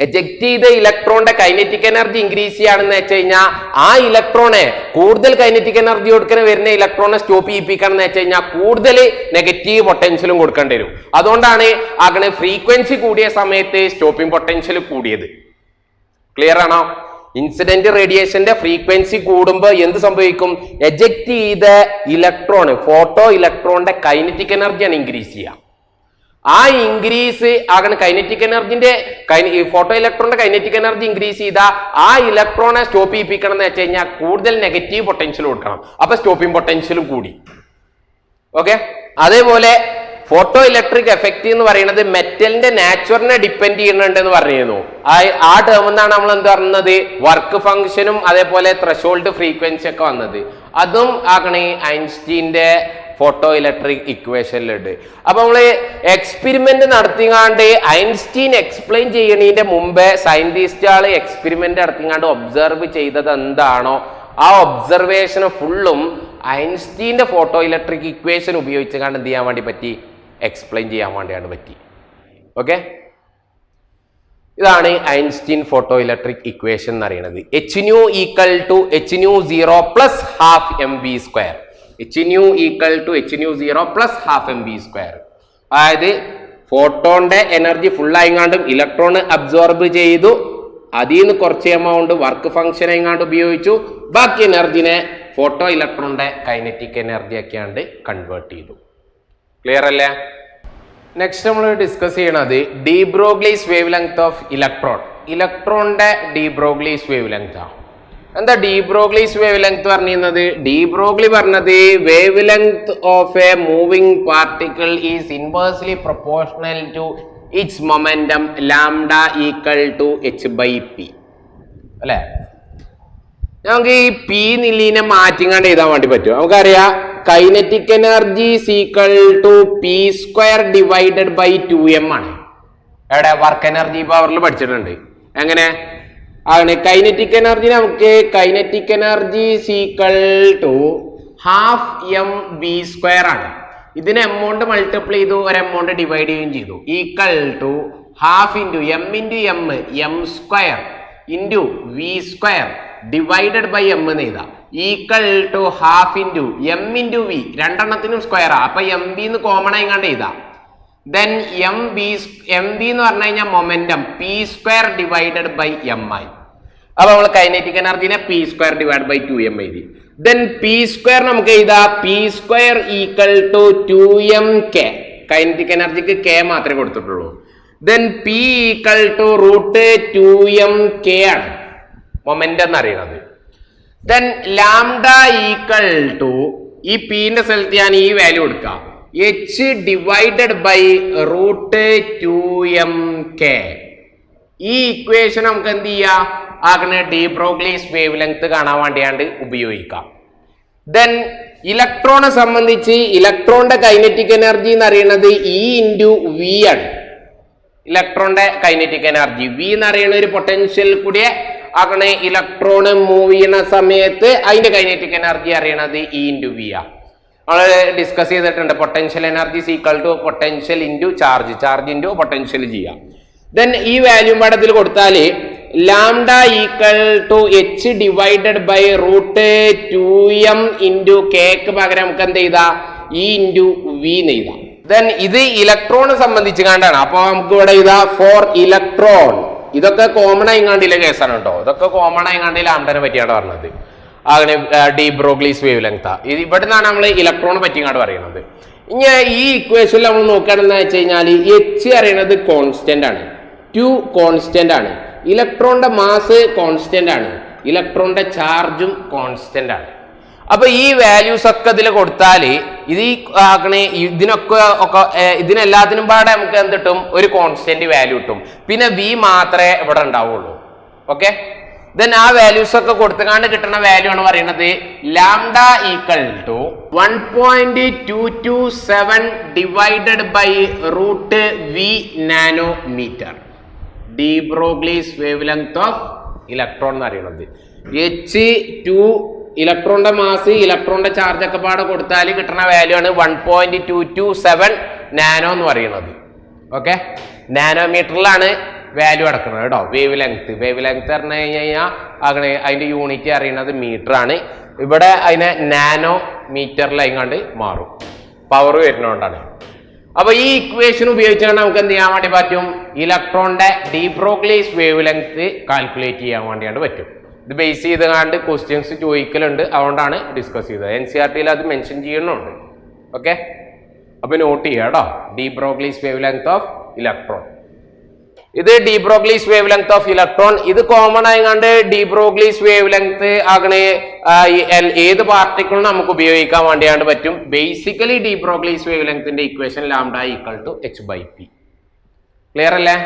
എജക്ട് ചെയ്ത ഇലക്ട്രോണിന്റെ കൈനറ്റിക് എനർജി ഇൻക്രീസ് ചെയ്യാണെന്ന് വെച്ച് കഴിഞ്ഞാൽ ആ ഇലക്ട്രോണെ കൂടുതൽ കൈനറ്റിക് എനർജി കൊടുക്കുന്ന വരുന്ന ഇലക്ട്രോണെ സ്റ്റോപ്പ് ചെയ്യിപ്പിക്കണം എന്ന് വെച്ച് കഴിഞ്ഞാൽ കൂടുതൽ നെഗറ്റീവ് പൊട്ടൻഷ്യലും കൊടുക്കേണ്ടി വരും. അതുകൊണ്ടാണ് അങ്ങനെ ഫ്രീക്വൻസി കൂടിയ സമയത്ത് സ്റ്റോപ്പിംഗ് പൊട്ടൻഷ്യൽ കൂടിയത്. ക്ലിയർ ആണോ? ഇൻസിഡന്റ് റേഡിയേഷന്റെ ഫ്രീക്വൻസി കൂടുമ്പോൾ എന്ത് സംഭവിക്കും, എജക്ട് ചെയ്ത ഇലക്ട്രോൺ ഫോട്ടോ ഇലക്ട്രോണിന്റെ കൈനറ്റിക് എനർജിയാണ് ഇൻക്രീസ് ചെയ്യുക. ആ ഇൻക്രീസ് ആകണ കൈനറ്റിക് എനർജിന്റെ ഫോട്ടോ ഇലക്ട്രോണിന്റെ കൈനറ്റിക് എനർജി ഇൻക്രീസ് ചെയ്താൽ ആ ഇലക്ട്രോണെ സ്റ്റോപ്പ് ചെയ്യിപ്പിക്കണം എന്ന് വെച്ച് കഴിഞ്ഞാൽ കൂടുതൽ നെഗറ്റീവ് പൊട്ടൻഷ്യൽ കൊടുക്കണം. അപ്പൊ സ്റ്റോപ്പിംഗ് പൊട്ടൻഷ്യലും കൂടി. ഓക്കെ, അതേപോലെ ഫോട്ടോ ഇലക്ട്രിക് എഫക്റ്റ് എന്ന് പറയുന്നത് മെറ്റലിന്റെ നാച്ചുറിനെ ഡിപ്പെൻഡ് ചെയ്യുന്നുണ്ട് എന്ന് പറഞ്ഞിരുന്നു. ആ ടേം എന്നാണ് നമ്മൾ എന്ത് പറഞ്ഞത്, വർക്ക് ഫംഗ്ഷനും അതേപോലെ ത്രെഷോൾഡ് ഫ്രീക്വൻസി ഒക്കെ വന്നത്. അതും ആകണേ ഐൻസ്റ്റീന്റെ ഫോട്ടോ ഇലക്ട്രിക് ഇക്വേഷനിലുണ്ട്. അപ്പൊ നമ്മള് എക്സ്പെരിമെന്റ് നടത്തിങ്ങാണ്ട് ഐൻസ്റ്റീൻ എക്സ്പ്ലെയിൻ ചെയ്യണതിന്റെ മുമ്പേ സയന്റിസ്റ്റുകള് എക്സ്പെരിമെന്റ് നടത്തിങ്ങാണ്ട് ഒബ്സർവ് ചെയ്തത് എന്താണോ ആ ഒബ്സർവേഷന് ഫുള്ളും ഐൻസ്റ്റീന്റെ ഫോട്ടോ ഇലക്ട്രിക് ഇക്വേഷൻ ഉപയോഗിച്ചുകൊണ്ട് എന്ത് ചെയ്യാൻ വേണ്ടി പറ്റി, എക്സ്പ്ലെയിൻ ചെയ്യാൻ വേണ്ടിയാണ് പറ്റി. ഓക്കെ, ഇതാണ് ഐൻസ്റ്റീൻ ഫോട്ടോ ഇലക്ട്രിക് ഇക്വേഷൻ എന്ന് പറയുന്നത്. hν equal to hν0 plus half mv². hν equal to hν0 plus half mv². അതായത് ഫോട്ടോണിന്റെ എനർജി ഫുൾ ആയിങ്ങാണ്ടും ഇലക്ട്രോൺ അബ്സോർബ് ചെയ്തു, അതിൽ നിന്ന് കുറച്ച് എമൗണ്ട് വർക്ക് ഫംഗ്ഷൻ ആയിങ്ങാണ്ട് ഉപയോഗിച്ചു, ബാക്കി എനർജിനെ ഫോട്ടോ ഇലക്ട്രോണിന്റെ കൈനറ്റിക് എനർജി ഒക്കെയാണ്ട് കൺവേർട്ട് ചെയ്തു. ക്ലിയർ അല്ലേ? നെക്സ്റ്റ് നമ്മൾ ഡിസ്കസ് ചെയ്യണത് de Broglie's wavelength of electron. ഇലക്ട്രോണിന്റെ ഡി ബ്രോഗ്ലീസ് വേവ് ലെങ്ത് ആണ്. എന്താ ഡി ബ്രോഗ്ലീസ് വേവ് ലെങ്ത് പറഞ്ഞിരുന്നത്? ഡി ബ്രോഗ്ലി പറഞ്ഞത് wavelength of a moving particle is inversely proportional to its momentum lambda equal to h/p. അല്ലെ, നമുക്ക് ഈ P നില്ലിനെ മാറ്റിങ്ങാണ്ട് എഴുതാൻ വേണ്ടി പറ്റും. നമുക്കറിയാം kinetic energy equal to p² divided by 2m ആണ്. എവിടെ വർക്ക് എനർജി പവറിൽ പഠിച്ചിട്ടുണ്ട്. എങ്ങനെ ആണ് കൈനറ്റിക് എനർജി? നമുക്ക് kinetic energy equal to half mv² ആണ്. ഇതിന് എമൗണ്ട് മൾട്ടിപ്ലൈ ചെയ്തു, ഒരു എമൗണ്ട് ഡിവൈഡ് ചെയ്യുകയും ചെയ്തു. Equal to half into m m² into v² divided by m എന്ന് എഴുതാം. Equal to half into m into v, രണ്ടെണ്ണത്തിനും സ്ക്വയർ ആ. അപ്പൊ mv എന്ന് കോമൺ ആയിങ്ങാണ്ട് എഴുതാം. ദെൻ mv എന്ന് പറഞ്ഞു കഴിഞ്ഞാൽ momentum p² divided by m ആയി. അപ്പൊ നമ്മൾ kinetic എനർജിനെ p² divide by 2m എഴുതി. ദെൻ p² നമുക്ക് എഴുതാം p² equal to 2mk. Kinetic എനർജിക്ക് k മാത്രമേ കൊടുത്തിട്ടുള്ളൂ. Then p equal to √2mk ആണ് മൊമെന്റ് എന്ന് അറിയുന്നത്. ദെൻ ലാംഡ ഈക്വൽ ടു ഈ പിന്റെ സ്ഥലത്ത് ഞാൻ ഈ വാല്യൂ കൊടുക്കാം, h ഡിവൈഡഡ് ബൈ √2mk. ഈ ഇക്വേഷൻ നമുക്ക് എന്ത് ചെയ്യാം, അങ്ങനെ ഡി ബ്രോഗ്ലീസ് വേവ് ലെങ്ത് കാണാൻ വേണ്ടിയാണ്ട് ഉപയോഗിക്കാം. ദെൻ ഇലക്ട്രോണെ സംബന്ധിച്ച് ഇലക്ട്രോണിന്റെ കൈനറ്റിക് എനർജി എന്ന് അറിയുന്നത് E ഇൻറ്റു വി ആണ്. ഇലക്ട്രോണിന്റെ കൈനറ്റിക് എനർജി വി എന്ന് അറിയുന്ന ഒരു പൊട്ടൻഷ്യൽ കൂടിയ അങ്ങനെ ഇലക്ട്രോണ് മൂവ് ചെയ്യുന്ന സമയത്ത് അതിന്റെ കൈനറ്റിക് എനർജി അറിയണത് E ഇൻറ്റു വി ആണ്. നമ്മൾ ഡിസ്കസ് ചെയ്തിട്ടുണ്ട്. Potential energy equal to potential into charge, charge into potential ചെയ്യാം. ദെൻ ഈ വാല്യൂ പടത്തിൽ കൊടുത്താൽ lambda equal to h divided by √2m into കെക്ക് പകരം നമുക്ക് എന്ത് ചെയ്താ E ഇൻറ്റു വി എന്ന് എഴുതാം. ദെൻ ഇത് ഇലക്ട്രോണെ സംബന്ധിച്ച് കണ്ടാണ്. അപ്പൊ നമുക്ക് ഇവിടെ ഇതാ ഫോർ ഇലക്ട്രോൺ. ഇതൊക്കെ കോമൺ ആയിങ്ങാണ്ടിലെ കേസാണ് കേട്ടോ. ഇതൊക്കെ കോമൺ ആയിങ്ങാണ്ടി ലാംഡനെ പറ്റിയാണ് പറഞ്ഞത്. അങ്ങനെ ഡി ബ്രോഗ്ലീസ് വേവ് ലെങ്ത് ഇത് ഇവിടെ നിന്നാണ് നമ്മൾ ഇലക്ട്രോണെ പറ്റിങ്ങാണ്ട് പറയുന്നത്. ഇനി ഈ ഇക്വേഷനിൽ നമ്മൾ നോക്കുകയാണെന്ന് വെച്ച് കഴിഞ്ഞാൽ h അറിയണത് കോൺസ്റ്റന്റ് ആണ്, 2 കോൺസ്റ്റന്റ് ആണ്. ഇലക്ട്രോണിന്റെ മാസ് കോൺസ്റ്റന്റ് ആണ്, ഇലക്ട്രോണിന്റെ ചാർജും കോൺസ്റ്റന്റ് ആണ്. അപ്പൊ ഈ വാല്യൂസ് ഒക്കെ ഇതിൽ കൊടുത്താൽ ഇത് ഈ ഇതിനെല്ലാത്തിനും പാടെ നമുക്ക് എന്ത് കിട്ടും? ഒരു കോൺസ്റ്റന്റ് വാല്യൂ കിട്ടും. പിന്നെ വി മാത്രമേ ഇവിടെ ഉണ്ടാവുള്ളൂ. ഓക്കെ, ദെൻ ആ വാല്യൂസ് ഒക്കെ കൊടുത്തുകൊണ്ട് കിട്ടുന്ന വാല്യൂ ആണ് പറയുന്നത് lambda equal to 1.227 divided by root V nanometer. De Broglie's wavelength of electron എന്ന് പറയുന്നത്. H2 ഇലക്ട്രോണിന്റെ മാസ്, ഇലക്ട്രോണിന്റെ ചാർജ് ഒക്കെ പാടെ കൊടുത്താൽ കിട്ടുന്ന വാല്യൂ ആണ് 1.227 നാനോ എന്ന് പറയുന്നത്. ഓക്കെ, നാനോമീറ്ററിലാണ് വാല്യൂ അടക്കുന്നത് കേട്ടോ. വേവ് ലെങ്ത് പറഞ്ഞു കഴിഞ്ഞാൽ അങ്ങനെ അതിന്റെ യൂണിറ്റ് അറിയുന്നത് മീറ്റർ ആണ്. ഇവിടെ അതിനെ നാനോ മീറ്ററിലായിങ്ങാണ്ട് മാറും, പവർ വരുന്നതുകൊണ്ടാണ്. അപ്പൊ ഈ ഇക്വേഷൻ ഉപയോഗിച്ചാണ് നമുക്ക് എന്ത് ചെയ്യാൻ വേണ്ടി പറ്റും? ഇലക്ട്രോണിന്റെ de Broglie's wave length calculate ചെയ്യാൻ വേണ്ടിയാണ് പറ്റും. ഇത് ബേസ് ചെയ്തുകൊണ്ട് ക്വസ്റ്റ്യൻസ് ചോദിക്കലുണ്ട്, അതുകൊണ്ടാണ് ഡിസ്കസ് ചെയ്തത്. NCERT അത് മെൻഷൻ ചെയ്യുന്നുണ്ട്. ഓക്കെ, അപ്പൊ നോട്ട് ചെയ്യുക കേട്ടോ. De Broglie's wavelength of electron. ഇത് de Broglie's wavelength of electron. ഇത് കോമൺ ആയിക്കാണ്ട് ഡി ബ്രോഗ്ലീസ് വേവ് ലെങ്ത് അങ്ങനെ ഏത് പാർട്ടിക്കിളും നമുക്ക് ഉപയോഗിക്കാൻ വേണ്ടിയാണ്ട് പറ്റും. ബേസിക്കലി ഡി ബ്രോഗ്ലീസ് വേവ് ലെങ്ത്തിന്റെ equation lambda equal to h/p. Clear അല്ലേ?